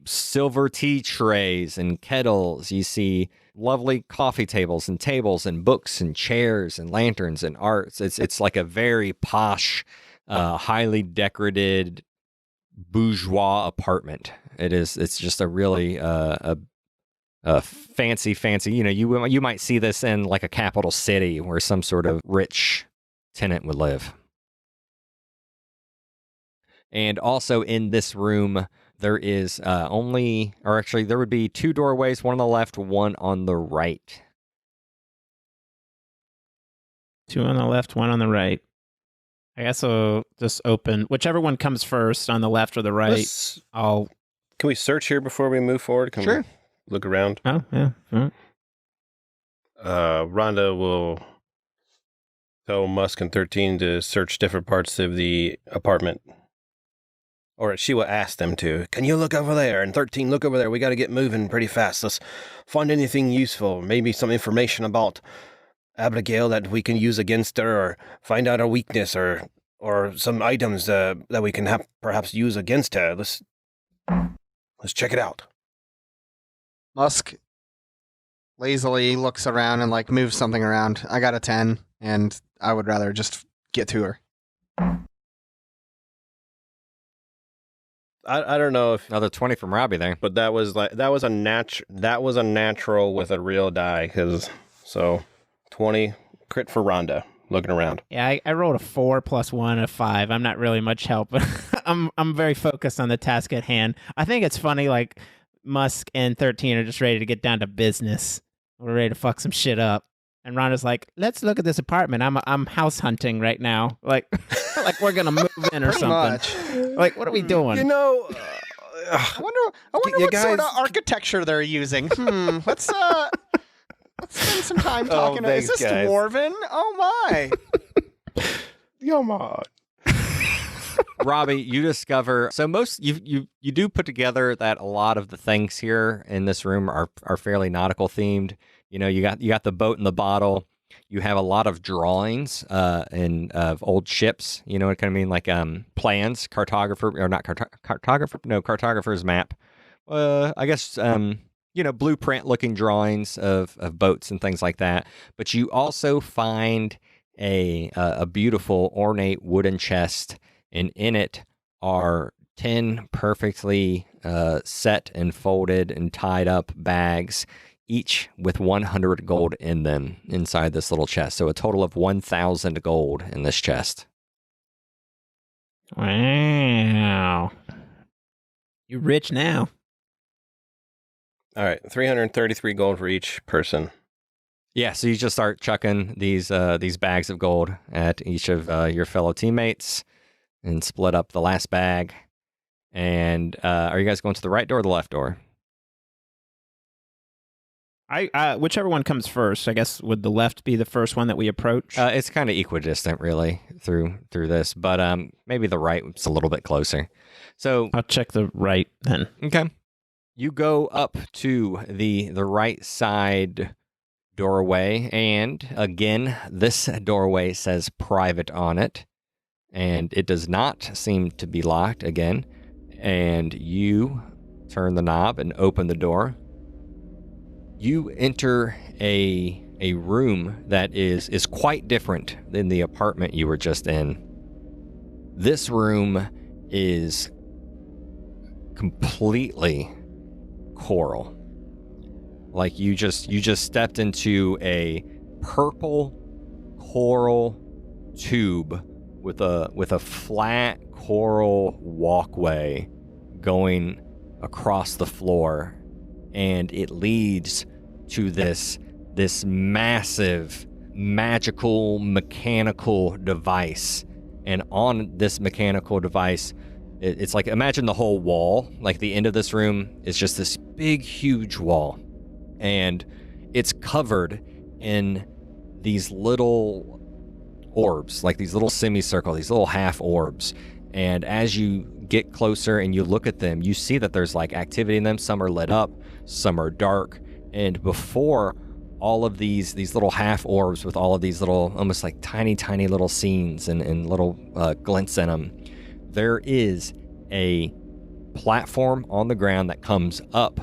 Speaker 1: silver tea trays and kettles. You see lovely coffee tables and books and chairs and lanterns and arts. It's like a very posh, highly decorated bourgeois apartment. It's just a really a fancy. You might see this in like a capital city where some sort of rich tenant would live. And also in this room, there is there would be 2 doorways, one on the left, one on the right.
Speaker 2: 2 on the left, 1 on the right. I guess I'll just open whichever one comes first on the left or the right.
Speaker 3: Can we search here before we move forward?
Speaker 1: Sure.
Speaker 3: We look around?
Speaker 2: Oh, yeah. All right.
Speaker 3: Rhonda will tell Musk and 13 to search different parts of the apartment. Or she will ask them to. Can you look over there? And 13, look over there. We got to get moving pretty fast. Let's find anything useful. Maybe some information about Abigail that we can use against her, or find out her weakness, or some items that we can perhaps use against her. Let's check it out.
Speaker 4: Musk lazily looks around and like moves something around. I got a 10, and I would rather just get to her.
Speaker 3: I don't know if
Speaker 1: Another 20 from Robbie there.
Speaker 3: but that was a natural with a real die, so 20 crit for Rhonda. Looking around.
Speaker 2: Yeah, I rolled a 4 + 1, a 5. I'm not really much help. I'm very focused on the task at hand. I think it's funny, like Musk and 13 are just ready to get down to business. We're ready to fuck some shit up. And Rhonda's like, let's look at this apartment. I'm house hunting right now. Like we're gonna move in or
Speaker 4: Pretty
Speaker 2: something.
Speaker 4: much.
Speaker 2: Like, what are we doing?
Speaker 3: You know,
Speaker 4: I wonder
Speaker 3: you
Speaker 4: what
Speaker 3: guys-
Speaker 4: sort of architecture they're using. Let's spend some time talking.
Speaker 3: thanks,
Speaker 4: Is this
Speaker 3: guys.
Speaker 4: dwarven? Oh my!
Speaker 3: yo, ma.
Speaker 1: Robbie, you discover you do put together that a lot of the things here in this room are fairly nautical themed. You know, you got the boat and the bottle. You have a lot of drawings of old ships. You know what I mean, like plans, cartographer's map. I guess blueprint looking drawings of boats and things like that. But you also find a beautiful ornate wooden chest. And in it are 10 perfectly set and folded and tied up bags, each with 100 gold in them inside this little chest. So a total of 1,000 gold in this chest.
Speaker 2: Wow. You rich now.
Speaker 3: All right, 333 gold for each person.
Speaker 1: Yeah, so you just start chucking these bags of gold at each of your fellow teammates and split up the last bag. And are you guys going to the right door or the left door?
Speaker 2: Whichever one comes first. I guess would the left be the first one that we approach?
Speaker 1: It's kind of equidistant, really, through this, but maybe the right is a little bit closer. So
Speaker 2: I'll check the right then.
Speaker 1: okay, you go up to the right side doorway, and again, this doorway says private on it, and it does not seem to be locked again. And you turn the knob and open the door. You enter a room that is quite different than the apartment you were just in. This room is completely coral. Like you just stepped into a purple coral tube with a flat coral walkway going across the floor, and it leads to this massive magical mechanical device. And on this mechanical device, it's like, imagine the whole wall, like the end of this room is just this big huge wall, and it's covered in these little orbs, like these little semicircle, these little half orbs. And as you get closer and you look at them, you see that there's like activity in them. Some are lit up, some are dark. And before all of these little half orbs with all of these little, almost like tiny little scenes and little glints in them, there is a platform on the ground that comes up.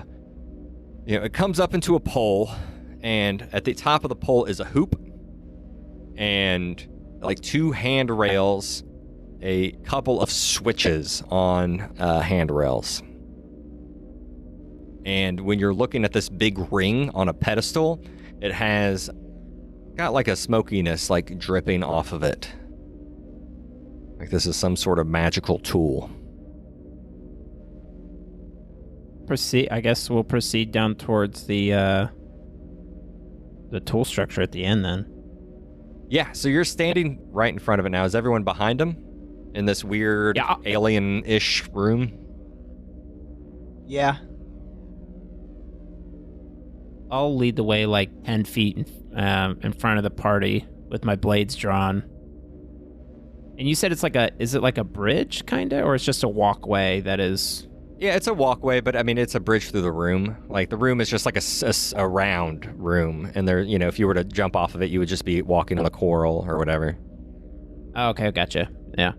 Speaker 1: You know, it comes up into a pole, and at the top of the pole is a hoop and like 2 handrails, a couple of switches on handrails. And when you're looking at this big ring on a pedestal, it has got like a smokiness like dripping off of it. Like this is some sort of magical tool.
Speaker 2: I guess we'll proceed down towards the tool structure at the end then.
Speaker 1: Yeah, so you're standing right in front of it now. Is everyone behind him in this weird alien-ish room?
Speaker 4: Yeah.
Speaker 2: I'll lead the way like 10 feet in front of the party with my blades drawn. And you said it's like is it like a bridge kind of, or it's just a walkway that is...
Speaker 1: Yeah, it's a walkway, but I mean, it's a bridge through the room. Like the room is just like a round room. And there, you know, if you were to jump off of it, you would just be walking on the coral or whatever.
Speaker 2: Oh, okay, gotcha. Yeah.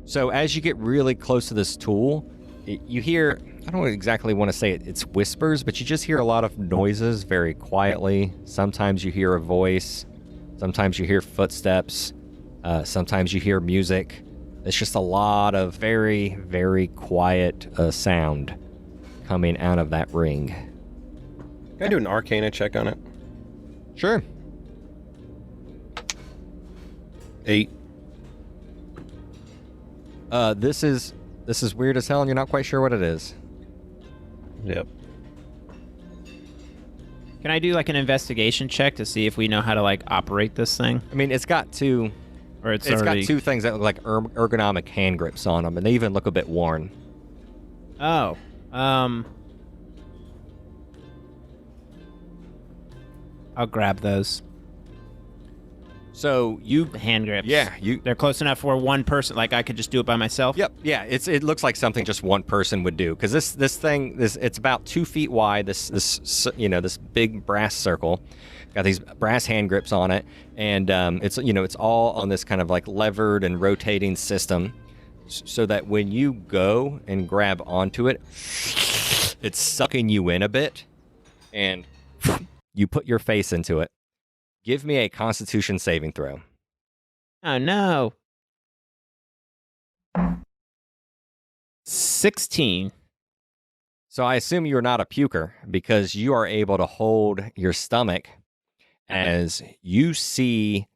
Speaker 1: So as you get really close to this tool, you hear, I don't exactly want to say it's whispers, but you just hear a lot of noises very quietly. Sometimes you hear a voice. Sometimes you hear footsteps. Sometimes you hear music. It's just a lot of very, very quiet sound coming out of that ring.
Speaker 3: Can I do an Arcana check on it?
Speaker 1: Sure.
Speaker 3: 8.
Speaker 1: This is weird as hell, and you're not quite sure what it is.
Speaker 3: Yep.
Speaker 2: Can I do like an investigation check to see if we know how to like operate this thing?
Speaker 1: I mean, it's got two
Speaker 2: Or
Speaker 1: It's got two things that look like ergonomic hand grips on them, and they even look a bit worn.
Speaker 2: Oh. I'll grab those.
Speaker 1: So you...
Speaker 2: The hand grips.
Speaker 1: Yeah,
Speaker 2: They're close enough for one person, like I could just do it by myself?
Speaker 1: Yep, yeah, it looks like something just one person would do, because this thing, it's about 2 feet wide, this big brass circle. Got these brass hand grips on it, and it's all on this kind of like levered and rotating system, so that when you go and grab onto it, it's sucking you in a bit, and you put your face into it. Give me a Constitution saving throw.
Speaker 2: Oh no. 16.
Speaker 1: So I assume you're not a puker, because you are able to hold your stomach as you see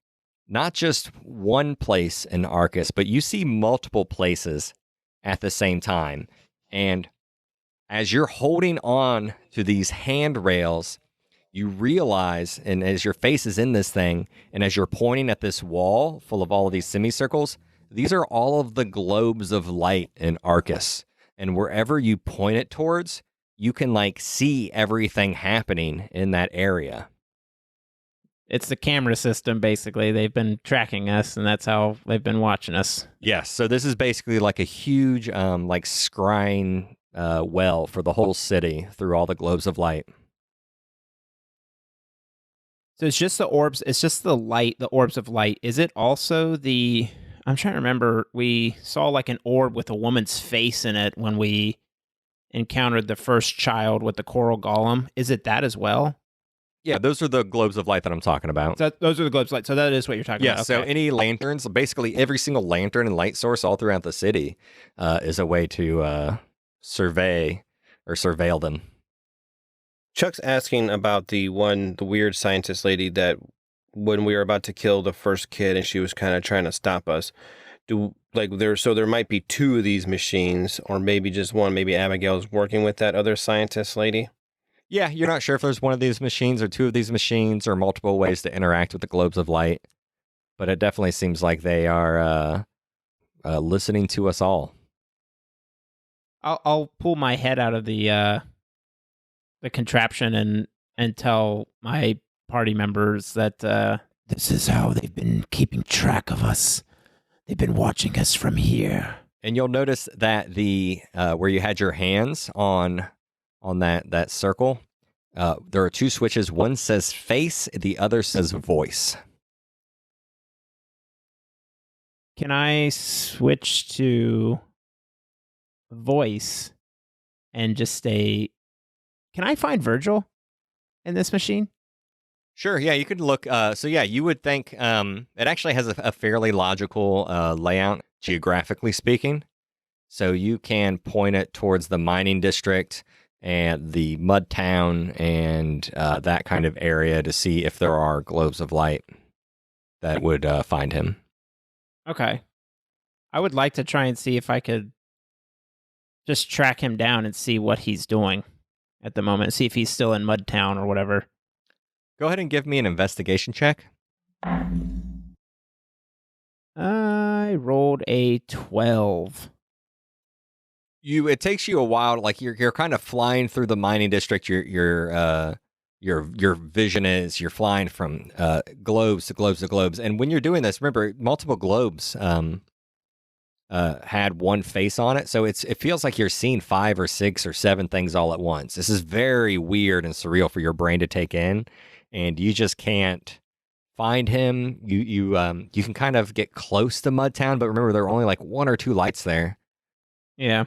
Speaker 1: not just one place in Arcas, but you see multiple places at the same time. And as you're holding on to these handrails, you realize, and as your face is in this thing, and as you're pointing at this wall full of all of these semicircles, these are all of the globes of light in Arcas. And wherever you point it towards, you can like see everything happening in that area.
Speaker 2: It's the camera system, basically. They've been tracking us, and that's how they've been watching us.
Speaker 1: Yes, so this is basically like a huge like scrying well for the whole city through all the globes of light.
Speaker 2: So it's just the orbs, it's just the light, the orbs of light. Is it also the... I'm trying to remember, we saw like an orb with a woman's face in it when we encountered the first child with the coral golem. Is it that as well?
Speaker 1: Yeah, those are the globes of light that I'm talking about.
Speaker 2: So those are the globes of light. So that is what you're talking about.
Speaker 1: Yeah, so any lanterns, basically every single lantern and light source all throughout the city is a way to survey or surveil them.
Speaker 3: Chuck's asking about the weird scientist lady that when we were about to kill the first kid and she was kind of trying to stop us. There might be 2 of these machines, or maybe just one. Maybe Abigail's working with that other scientist lady.
Speaker 1: Yeah, you're not sure if there's one of these machines or 2 of these machines or multiple ways to interact with the globes of light, but it definitely seems like they are listening to us all.
Speaker 2: I'll pull my head out of the contraption and tell my party members that this is how they've been keeping track of us. They've been watching us from here.
Speaker 1: And you'll notice that the where you had your hands on that circle, there are 2 switches. One says face, the other says voice.
Speaker 2: Can I switch to voice and just stay... Can I find Virgil in this machine?
Speaker 1: Sure, yeah, you could look. So yeah, you would think it actually has a fairly logical layout, geographically speaking. So you can point it towards the mining district and the mud town and that kind of area to see if there are globes of light that would find him.
Speaker 2: Okay. I would like to try and see if I could just track him down and see what he's doing at the moment. See if he's still in Mudtown or whatever.
Speaker 1: Go ahead and give me an investigation check.
Speaker 2: I rolled a 12.
Speaker 1: It takes you a while. Like you're kind of flying through the mining district. Your vision is you're flying from globes to globes to globes. And when you're doing this, remember multiple globes had one face on it, so it feels like you're seeing 5 or 6 or 7 things all at once. This is very weird and surreal for your brain to take in, and you just can't find him. You can kind of get close to Mudtown, but remember there are only like 1 or 2 lights there.
Speaker 2: Yeah.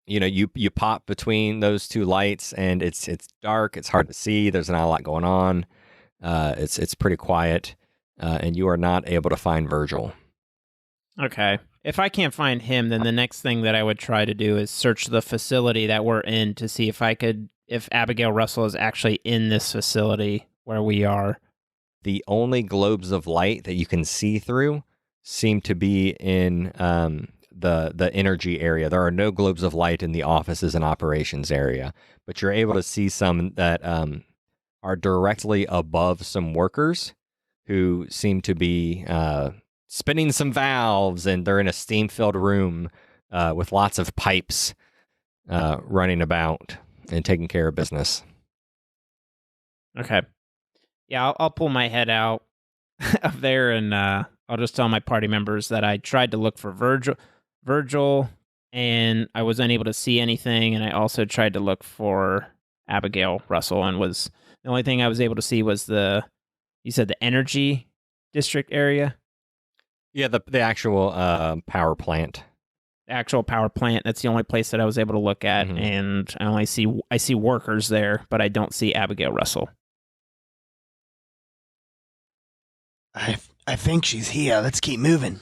Speaker 1: You pop between those 2 lights, and it's dark. It's hard to see. There's not a lot going on. It's pretty quiet, and you are not able to find Virgil.
Speaker 2: Okay. If I can't find him, then the next thing that I would try to do is search the facility that we're in to see if Abigail Russel is actually in this facility where we are.
Speaker 1: The only globes of light that you can see through seem to be in the energy area. There are no globes of light in the offices and operations area, but you're able to see some that are directly above some workers who seem to be spinning some valves, and they're in a steam-filled room with lots of pipes running about and taking care of business.
Speaker 2: Okay. Yeah, I'll pull my head out of there, and I'll just tell my party members that I tried to look for Virgil, and I was unable to see anything, and I also tried to look for Abigail Russel, and the only thing I was able to see was you said the energy district area?
Speaker 1: Yeah, the actual power plant.
Speaker 2: The actual power plant. That's the only place that I was able to look at, and I see workers there, but I don't see Abigail Russel.
Speaker 4: I think she's here. Let's keep moving.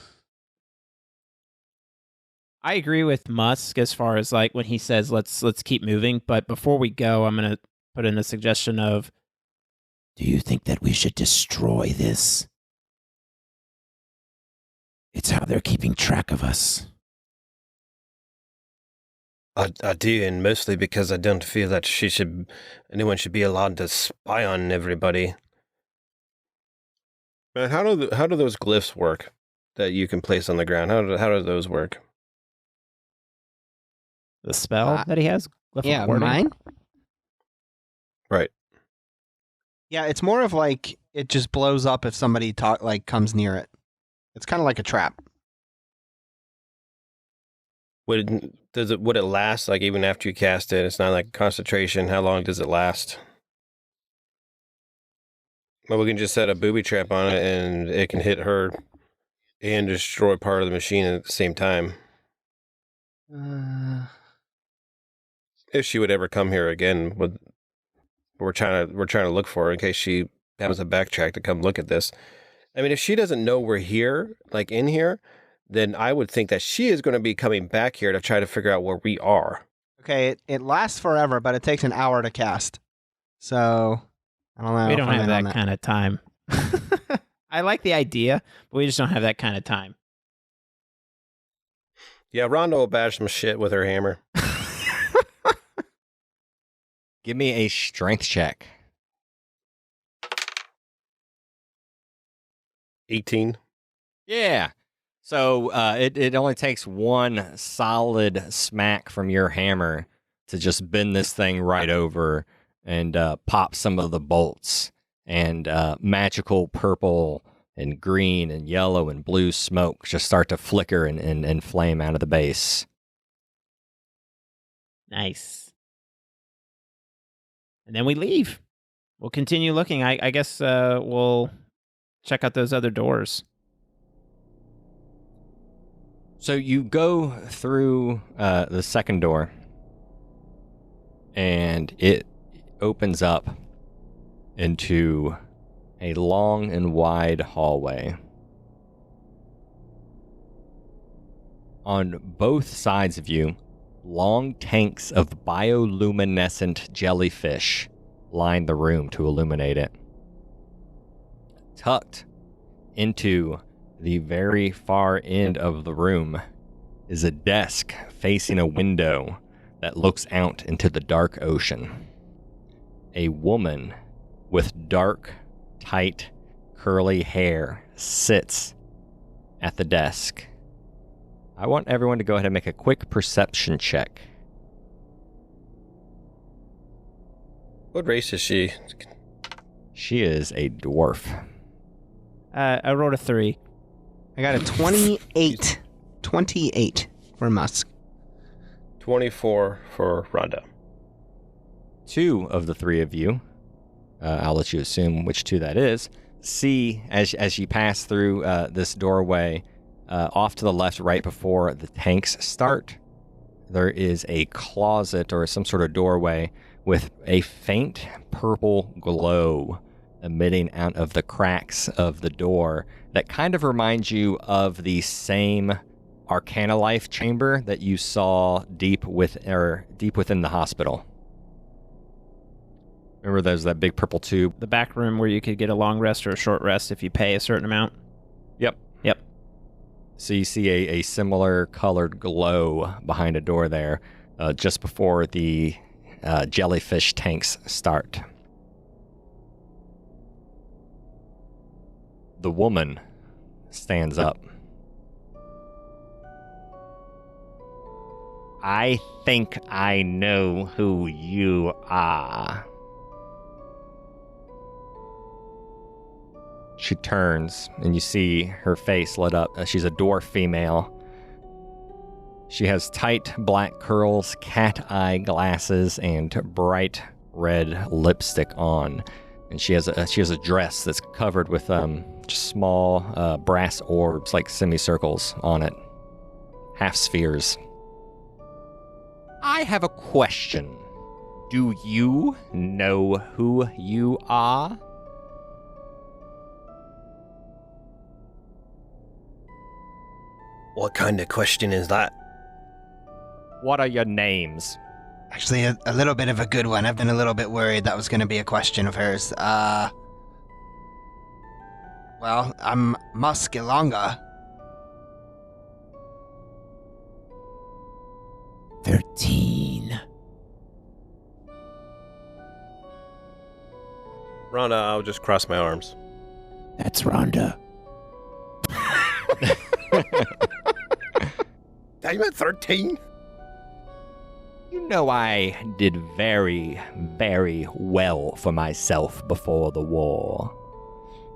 Speaker 2: I agree with Musk as far as like when he says let's keep moving, but before we go, I'm gonna put in a suggestion of, do you think that we should destroy this? It's how they're keeping track of us.
Speaker 3: I do, and mostly because I don't feel that anyone should be allowed to spy on everybody. Man, how do those glyphs work that you can place on the ground? How do those work?
Speaker 2: The spell that he has?
Speaker 4: Yeah, mine?
Speaker 3: Right.
Speaker 4: Yeah, it's more of like it just blows up if somebody comes near it. It's kind of like a trap.
Speaker 3: Would it last, like, even after you cast it? It's not like concentration. How long does it last? Well, we can just set a booby trap on it, and it can hit her and destroy part of the machine at the same time. If she would ever come here again, we're trying to look for her in case she happens to backtrack to come look at this. I mean, if she doesn't know we're here, like in here, then I would think that she is going to be coming back here to try to figure out where we are.
Speaker 4: Okay, it lasts forever, but it takes an hour to cast. So, I don't know.
Speaker 2: We don't have that kind of time. I like the idea, but we just don't have that kind of time.
Speaker 3: Yeah, Rhonda will bash some shit with her hammer.
Speaker 1: Give me a strength check.
Speaker 3: 18.
Speaker 1: Yeah. So it only takes one solid smack from your hammer to just bend this thing right over and pop some of the bolts, and magical purple and green and yellow and blue smoke just start to flicker and flame out of the base.
Speaker 2: Nice. And then we leave. We'll continue looking. I guess we'll check out those other doors.
Speaker 1: So you go through the second door, and it opens up into a long and wide hallway. On both sides of you, long tanks of bioluminescent jellyfish line the room to illuminate it. Tucked into the very far end of the room is a desk facing a window that looks out into the dark ocean. A woman with dark, tight, curly hair sits at the desk. I want everyone to go ahead and make a quick perception check.
Speaker 3: What race is she?
Speaker 1: She is a dwarf.
Speaker 2: I rolled a 3.
Speaker 4: I got a 28. 28 for Musk.
Speaker 3: 24 for Rhonda.
Speaker 1: 2 of the 3 of you, I'll let you assume which 2 that is, see as you pass through this doorway, off to the left right before the tanks start, there is a closet or some sort of doorway with a faint purple glow emitting out of the cracks of the door that kind of reminds you of the same Arcana Life chamber that you saw deep within the hospital. Remember there's that big purple tube?
Speaker 2: The back room where you could get a long rest or a short rest if you pay a certain amount.
Speaker 1: Yep. So you see a similar colored glow behind a door there just before the jellyfish tanks start. The woman stands up. I think I know who you are. She turns, and you see her face lit up. She's a dwarf female. She has tight black curls, cat eye glasses, and bright red lipstick on. And she has a dress that's covered with just small brass orbs, like semicircles on it, half spheres. I have a question. Do you know who you are?
Speaker 3: What kind of question is that?
Speaker 1: What are your names?
Speaker 4: Actually, a little bit of a good one. I've been a little bit worried that was going to be a question of hers. Well, I'm Musk Elonga.
Speaker 2: 13.
Speaker 3: Rhonda, I'll just cross my arms.
Speaker 2: That's Rhonda.
Speaker 3: Are you at 13?
Speaker 1: You know I did very, very well for myself before the war.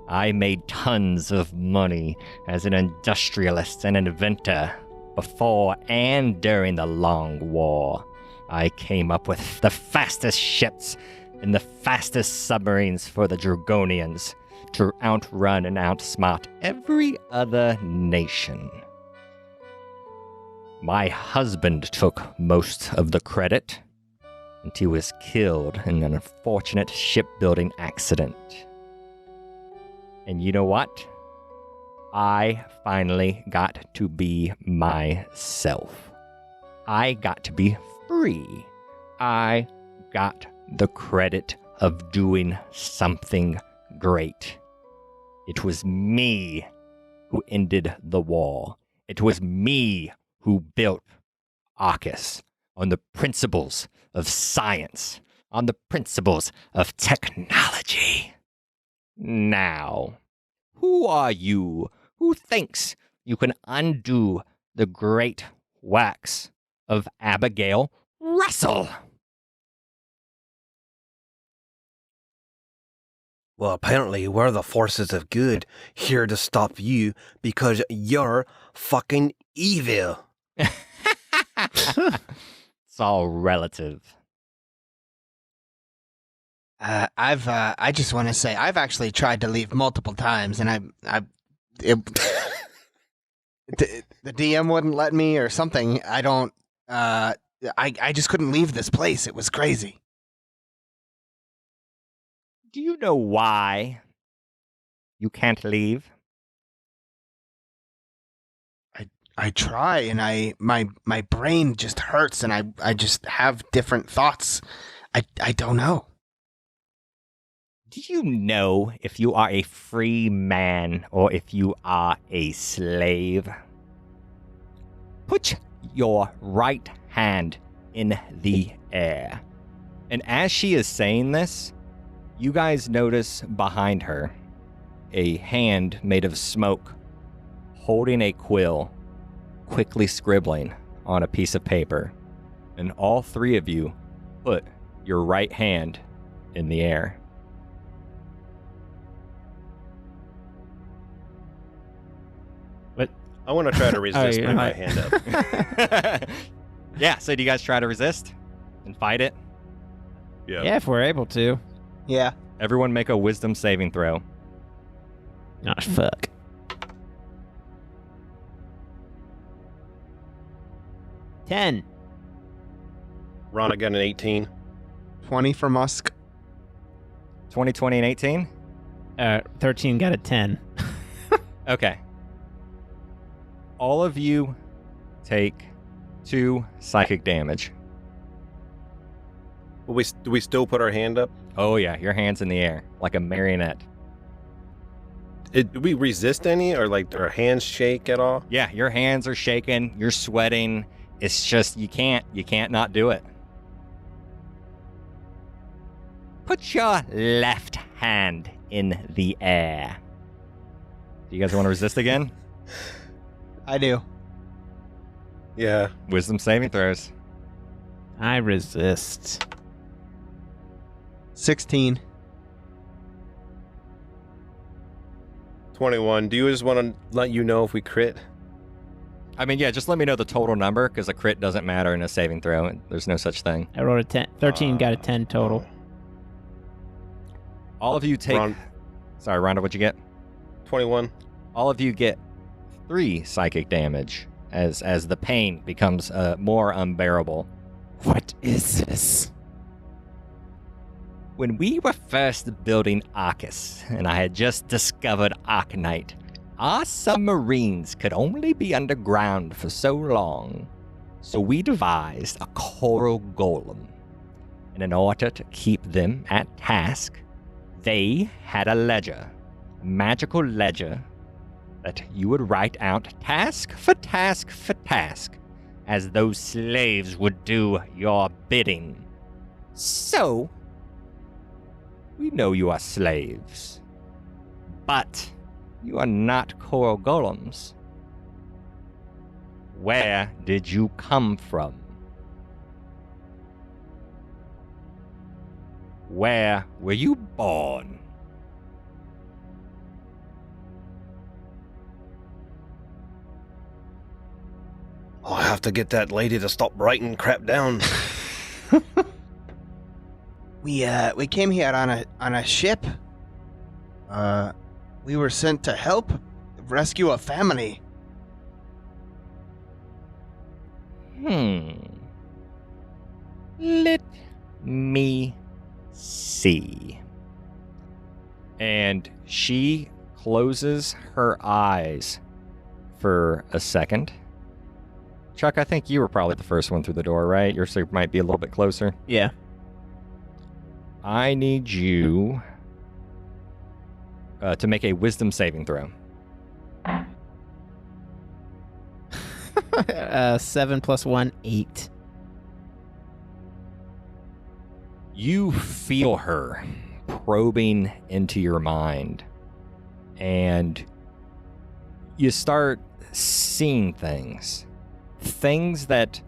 Speaker 1: I made tons of money as an industrialist and inventor before and during the Long War. I came up with the fastest ships and the fastest submarines for the Dragonians to outrun and outsmart every other nation. My husband took most of the credit, and he was killed in an unfortunate shipbuilding accident. And you know what? I finally got to be myself. I got to be free. I got the credit of doing something great. It was me who ended the war. It was me who built Arcas on the principles of science, on the principles of technology. Now, who are you who thinks you can undo the great works of Abigail Russel?
Speaker 3: Well, apparently we're the forces of good here to stop you because you're fucking evil.
Speaker 1: It's all relative.
Speaker 4: I just want to say I've actually tried to leave multiple times, and the DM wouldn't let me or something. I just couldn't leave this place. It was crazy.
Speaker 1: Do you know why you can't leave?
Speaker 4: I try, and my brain just hurts, and I just have different thoughts. I don't know.
Speaker 1: Do you know if you are a free man or if you are a slave? Put your right hand in the air. And as she is saying this, you guys notice behind her a hand made of smoke holding a quill, quickly scribbling on a piece of paper. And all three of you put your right hand in the air.
Speaker 3: I want to try to resist putting my hand up.
Speaker 1: Yeah, so do you guys try to resist and fight it?
Speaker 2: Yeah, if we're able to.
Speaker 4: Yeah.
Speaker 1: Everyone make a wisdom saving throw.
Speaker 2: Oh, fuck. 10.
Speaker 3: Rhonda got an 18.
Speaker 4: 20 for Musk.
Speaker 1: 20, 20, and 18?
Speaker 2: 13 got a 10.
Speaker 1: Okay. All of you take 2 psychic damage.
Speaker 3: Do we still put our hand up?
Speaker 1: Oh yeah, your hand's in the air, like a marionette.
Speaker 3: Do we resist any, or like our hands shake at all?
Speaker 1: Yeah, your hands are shaking, you're sweating. It's just, you can't not do it. Put your left hand in the air. Do you guys want to resist again?
Speaker 4: I do.
Speaker 3: Yeah.
Speaker 1: Wisdom saving throws.
Speaker 2: I resist.
Speaker 4: 16.
Speaker 3: 21. Do you just want to let you know if we crit?
Speaker 1: I mean, yeah, just let me know the total number, because a crit doesn't matter in a saving throw. There's no such thing.
Speaker 2: I rolled a 10. 13, got a 10 total.
Speaker 1: All of you take... Sorry, Rhonda, what'd you get?
Speaker 3: 21.
Speaker 1: All of you get 3 psychic damage as the pain becomes more unbearable.
Speaker 2: What is this?
Speaker 1: When we were first building Arcas, and I had just discovered Arcanite, our submarines could only be underground for so long. So we devised a coral golem. And in order to keep them at task, they had a ledger, a magical ledger, that you would write out task for task for task, as those slaves would do your bidding. So, we know you are slaves, but you are not coral golems. Where did you come from? Where were you born?
Speaker 3: I'll have to get that lady to stop writing crap down.
Speaker 4: We came here on a ship. We were sent to help rescue a family.
Speaker 1: Let me see. And she closes her eyes for a second. Chuck, I think you were probably the first one through the door, right? Your sleep might be a little bit closer.
Speaker 2: Yeah.
Speaker 1: I need you to make a wisdom saving throw.
Speaker 2: 7 plus 1, 8.
Speaker 1: You feel her probing into your mind, and you start seeing things that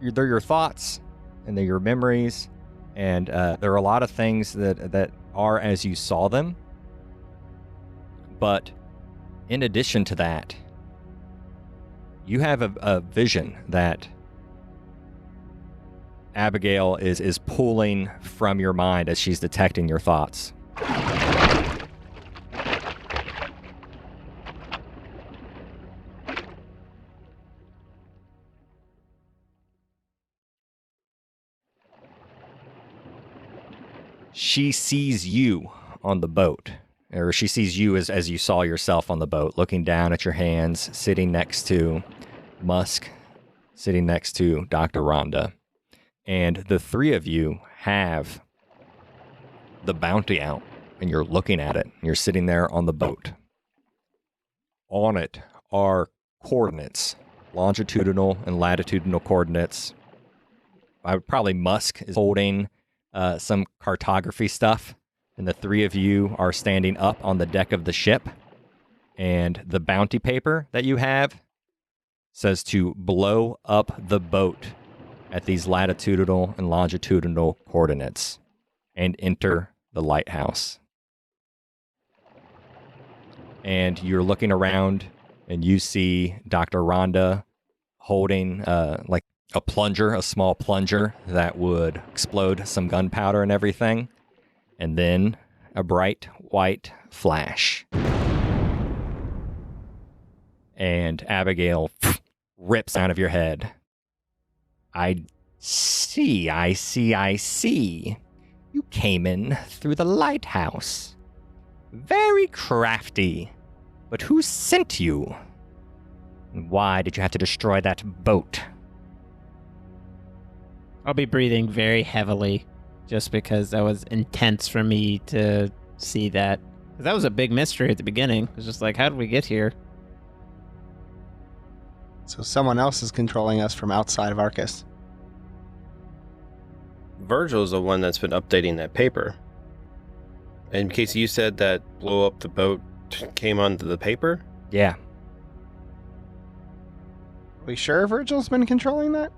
Speaker 1: they're your thoughts and they're your memories, and there are a lot of things that are as you saw them. But in addition to that, you have a vision that Abigail is pulling from your mind as she's detecting your thoughts. She sees you on the boat, or she sees you as you saw yourself on the boat, looking down at your hands, sitting next to Musk, sitting next to Dr. Rhonda. And the three of you have the bounty out, and you're looking at it. You're sitting there on the boat. On it are coordinates, longitudinal and latitudinal coordinates. Probably Musk is holding some cartography stuff, and the three of you are standing up on the deck of the ship, and the bounty paper that you have says to blow up the boat at these latitudinal and longitudinal coordinates and enter the lighthouse. And you're looking around, and you see Dr. Rhonda holding like a plunger, a small plunger that would explode some gunpowder and everything, and then a bright white flash. And Abigail rips out of your head. I see. You came in through the lighthouse. Very crafty. But who sent you? And why did you have to destroy that boat?
Speaker 2: I'll be breathing very heavily just because that was intense for me to see that. 'Cause that was a big mystery at the beginning. It was just like, how did we get here?
Speaker 4: So someone else is controlling us from outside of Arcas.
Speaker 3: Virgil's the one that's been updating that paper. And Casey, you said that blow up the boat came onto the paper?
Speaker 1: Yeah.
Speaker 4: Are we sure Virgil's been controlling that?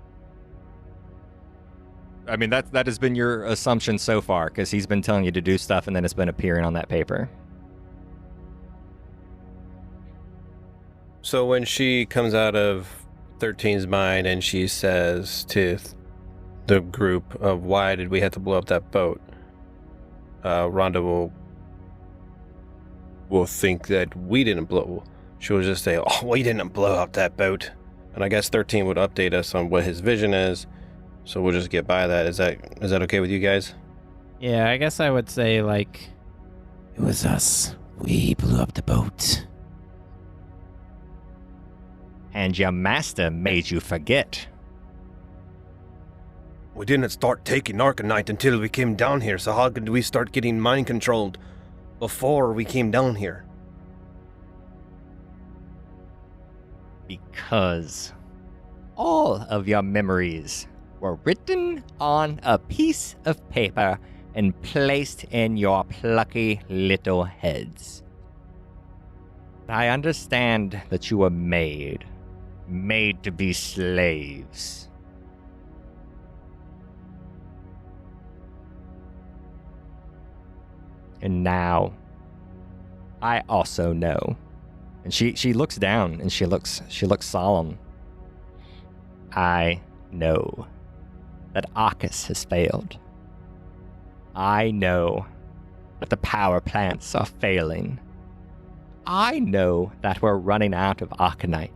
Speaker 1: I mean, that has been your assumption so far, because he's been telling you to do stuff, and then it's been appearing on that paper.
Speaker 3: So when she comes out of 13's mind and she says to the group of why did we have to blow up that boat, Rhonda will think that we didn't blow. She'll just say, "Oh, we didn't blow up that boat." And I guess 13 would update us on what his vision is, so we'll just get by that. Is that okay with you guys?
Speaker 2: Yeah, I guess I would say, like, it was us. We blew up the boat.
Speaker 1: And your master made you forget.
Speaker 3: We didn't start taking Arcanite until we came down here, so how could we start getting mind controlled before we came down here?
Speaker 1: Because all of your memories were written on a piece of paper and placed in your plucky little heads. I understand that you were made to be slaves. And now, I also know. And she looks down and she looks solemn. I know that Arcas has failed. I know that the power plants are failing. I know that we're running out of Arcanite.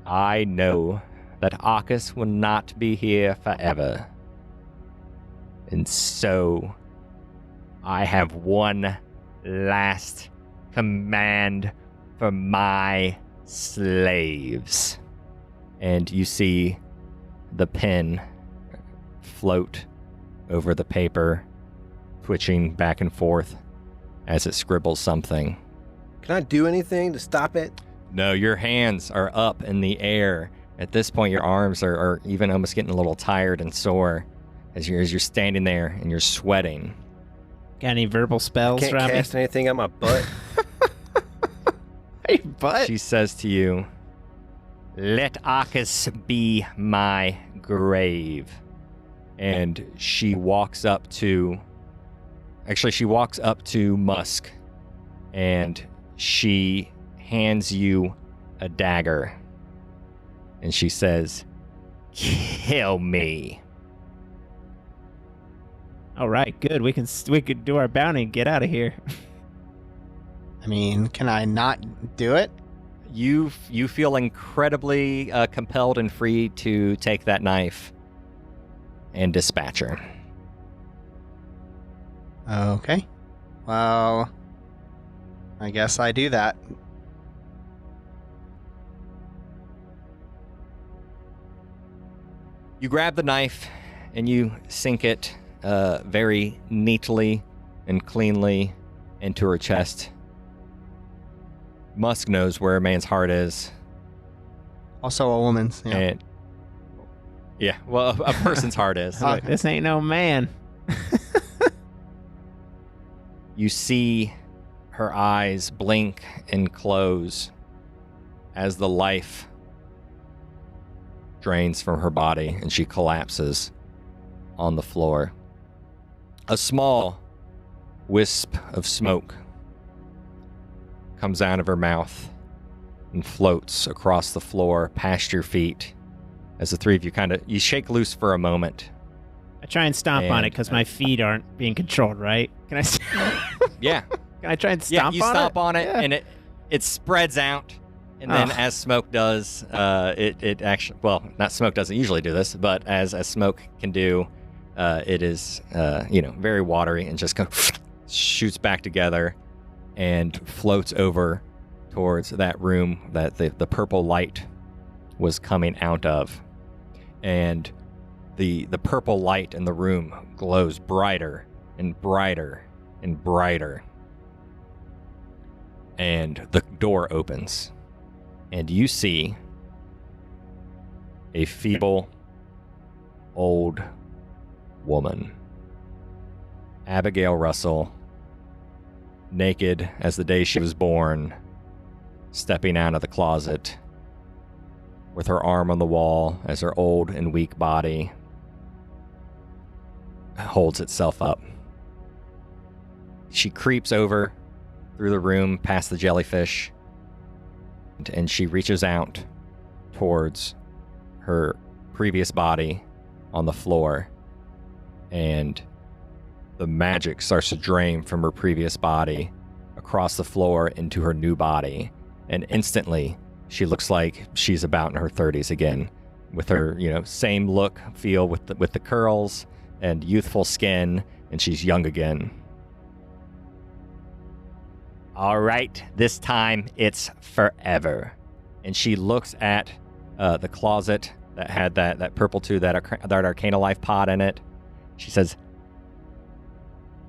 Speaker 1: I know that Arcas will not be here forever. And so, I have one last command for my slaves. And you see the pen float over the paper, twitching back and forth as it scribbles something.
Speaker 3: Can I do anything to stop it?
Speaker 1: No, your hands are up in the air. At this point, your arms are even almost getting a little tired and sore as you're standing there and you're sweating.
Speaker 2: Got any verbal spells,
Speaker 3: Can't
Speaker 2: Robbie?
Speaker 3: cast anything on my butt.
Speaker 2: Hey, butt.
Speaker 1: She says to you, "Let Arcas be my grave." And she walks up to Musk, and she hands you a dagger. And she says, "Kill me."
Speaker 2: All right, good. We could do our bounty and get out of here.
Speaker 4: I mean, can I not do it?
Speaker 1: You feel incredibly compelled and free to take that knife and dispatch her.
Speaker 4: Okay. Well, I guess I do that.
Speaker 1: You grab the knife and you sink it very neatly and cleanly into her chest. Musk knows where a man's heart is.
Speaker 4: Also a woman's. Yeah.
Speaker 1: And well, a person's heart is.
Speaker 2: Look, this ain't no man.
Speaker 1: You see her eyes blink and close as the life drains from her body and she collapses on the floor. A small wisp of smoke comes out of her mouth and floats across the floor past your feet as the three of you shake loose for a moment.
Speaker 2: I try and stomp on it because my feet aren't being controlled, right? Can I?
Speaker 1: Yeah.
Speaker 2: Can I try and stomp on it?
Speaker 1: Yeah, you stomp on it,
Speaker 2: Yeah.
Speaker 1: and it spreads out. And then as smoke does, it actually, well, not smoke doesn't usually do this, but as smoke can do, it is, very watery and just shoots back together and floats over towards that room that the purple light was coming out of. And the purple light in the room glows brighter and brighter and brighter. And the door opens. And you see a feeble, old woman. Abigail Russel, naked as the day she was born, stepping out of the closet with her arm on the wall as her old and weak body holds itself up. She creeps over through the room past the jellyfish, and she reaches out towards her previous body on the floor, and the magic starts to drain from her previous body across the floor into her new body, and instantly she looks like she's about in her 30s again, with her, same look, feel with the curls and youthful skin, and she's young again. All right, this time it's forever. And she looks at the closet that had that purple tube, that Arcana Life pod in it. She says,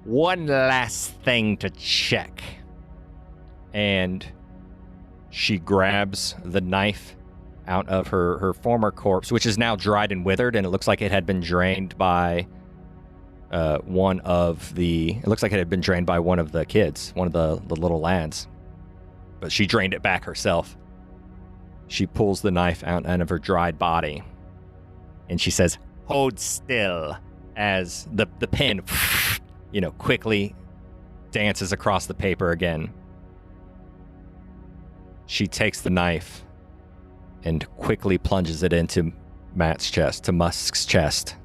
Speaker 1: "One last thing to check." And she grabs the knife out of her former corpse, which is now dried and withered, and it looks like it had been drained by one of the kids, one of the little lads. But she drained it back herself. She pulls the knife out of her dried body, and she says, "Hold still," as the pen, quickly dances across the paper again. She takes the knife and quickly plunges it into Musk's chest,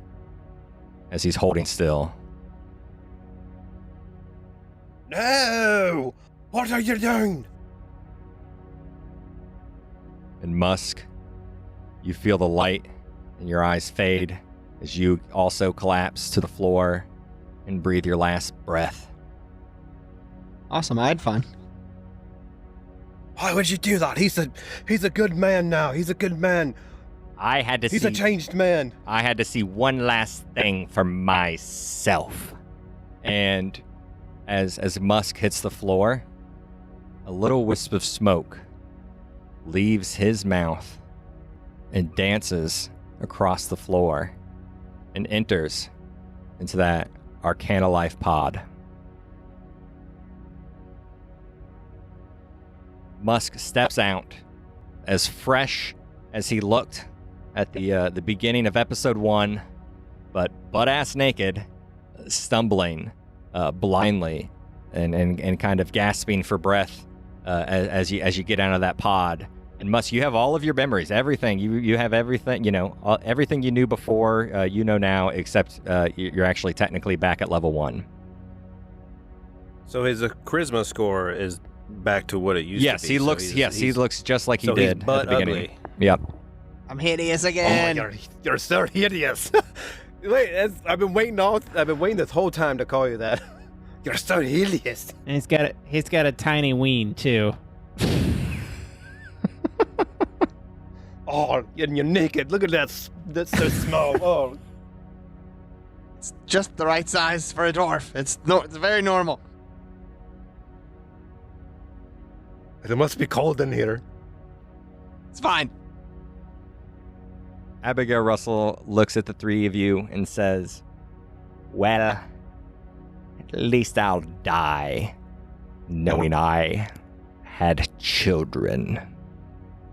Speaker 1: as he's holding still.
Speaker 3: No! What are you doing?
Speaker 1: And Musk, you feel the light in your eyes fade as you also collapse to the floor and breathe your last breath.
Speaker 4: Awesome, I had fun.
Speaker 3: Why would you do that? He's a good man now. He's a good man. He's a changed man.
Speaker 1: I had to see one last thing for myself. And as Musk hits the floor, a little wisp of smoke leaves his mouth and dances across the floor and enters into that Arcana Life pod. Musk steps out as fresh as he looked at the beginning of episode 1, but butt-ass naked, stumbling blindly and kind of gasping for breath as you get out of that pod. And Musk, you have all of your memories, everything. You have everything, everything you knew before, you know now, except you're actually technically back at level 1.
Speaker 3: So his charisma score is back to what it used to be.
Speaker 1: He looks just like he did
Speaker 3: he's
Speaker 1: at the beginning.
Speaker 3: ugly.
Speaker 1: Yep.
Speaker 4: I'm hideous again.
Speaker 3: Oh, you're so hideous. Wait, I've been waiting this whole time to call you that. You're so hideous.
Speaker 2: And he's got a tiny ween too.
Speaker 3: Oh, and you're naked. Look at that. That's so small. Oh.
Speaker 4: It's just the right size for a dwarf. It's very normal.
Speaker 3: It must be cold in here.
Speaker 4: It's fine.
Speaker 1: Abigail Russel looks at the three of you and says, "Well, at least I'll die knowing I had children."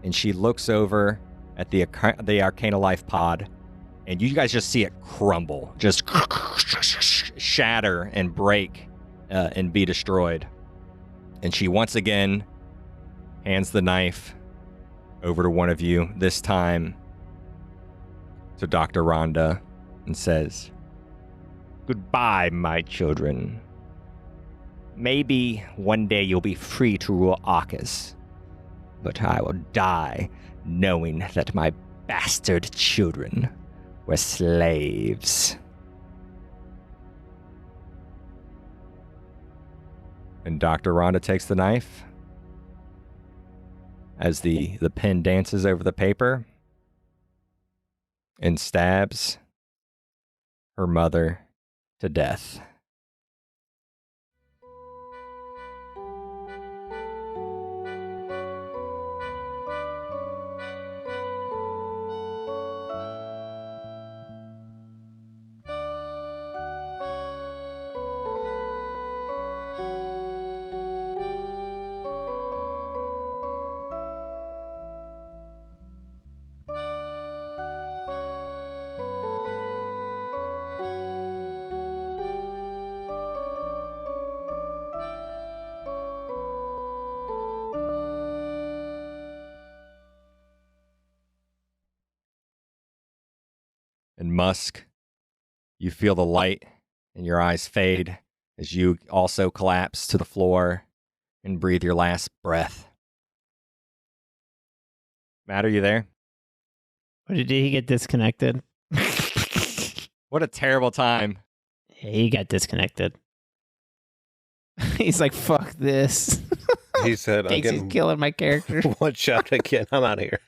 Speaker 1: And she looks over at the Arcana Life pod, and you guys just see it crumble, just shatter and break and be destroyed. And she once again hands the knife over to one of you, this time to Dr. Rhonda, and says, "Goodbye, my children. Maybe one day you'll be free to rule Arcas, but I will die knowing that my bastard children were slaves." And Dr. Rhonda takes the knife as the pen dances over the paper and stabs her mother to death. And Musk, you feel the light in your eyes fade as you also collapse to the floor and breathe your last breath. Matt, are you there?
Speaker 2: Or did he get disconnected?
Speaker 1: What a terrible time.
Speaker 2: Yeah, he got disconnected. He's like, fuck this.
Speaker 3: He said, I'm
Speaker 2: Thinks he's
Speaker 3: getting
Speaker 2: killing my character.
Speaker 3: one shot again. I'm out of here.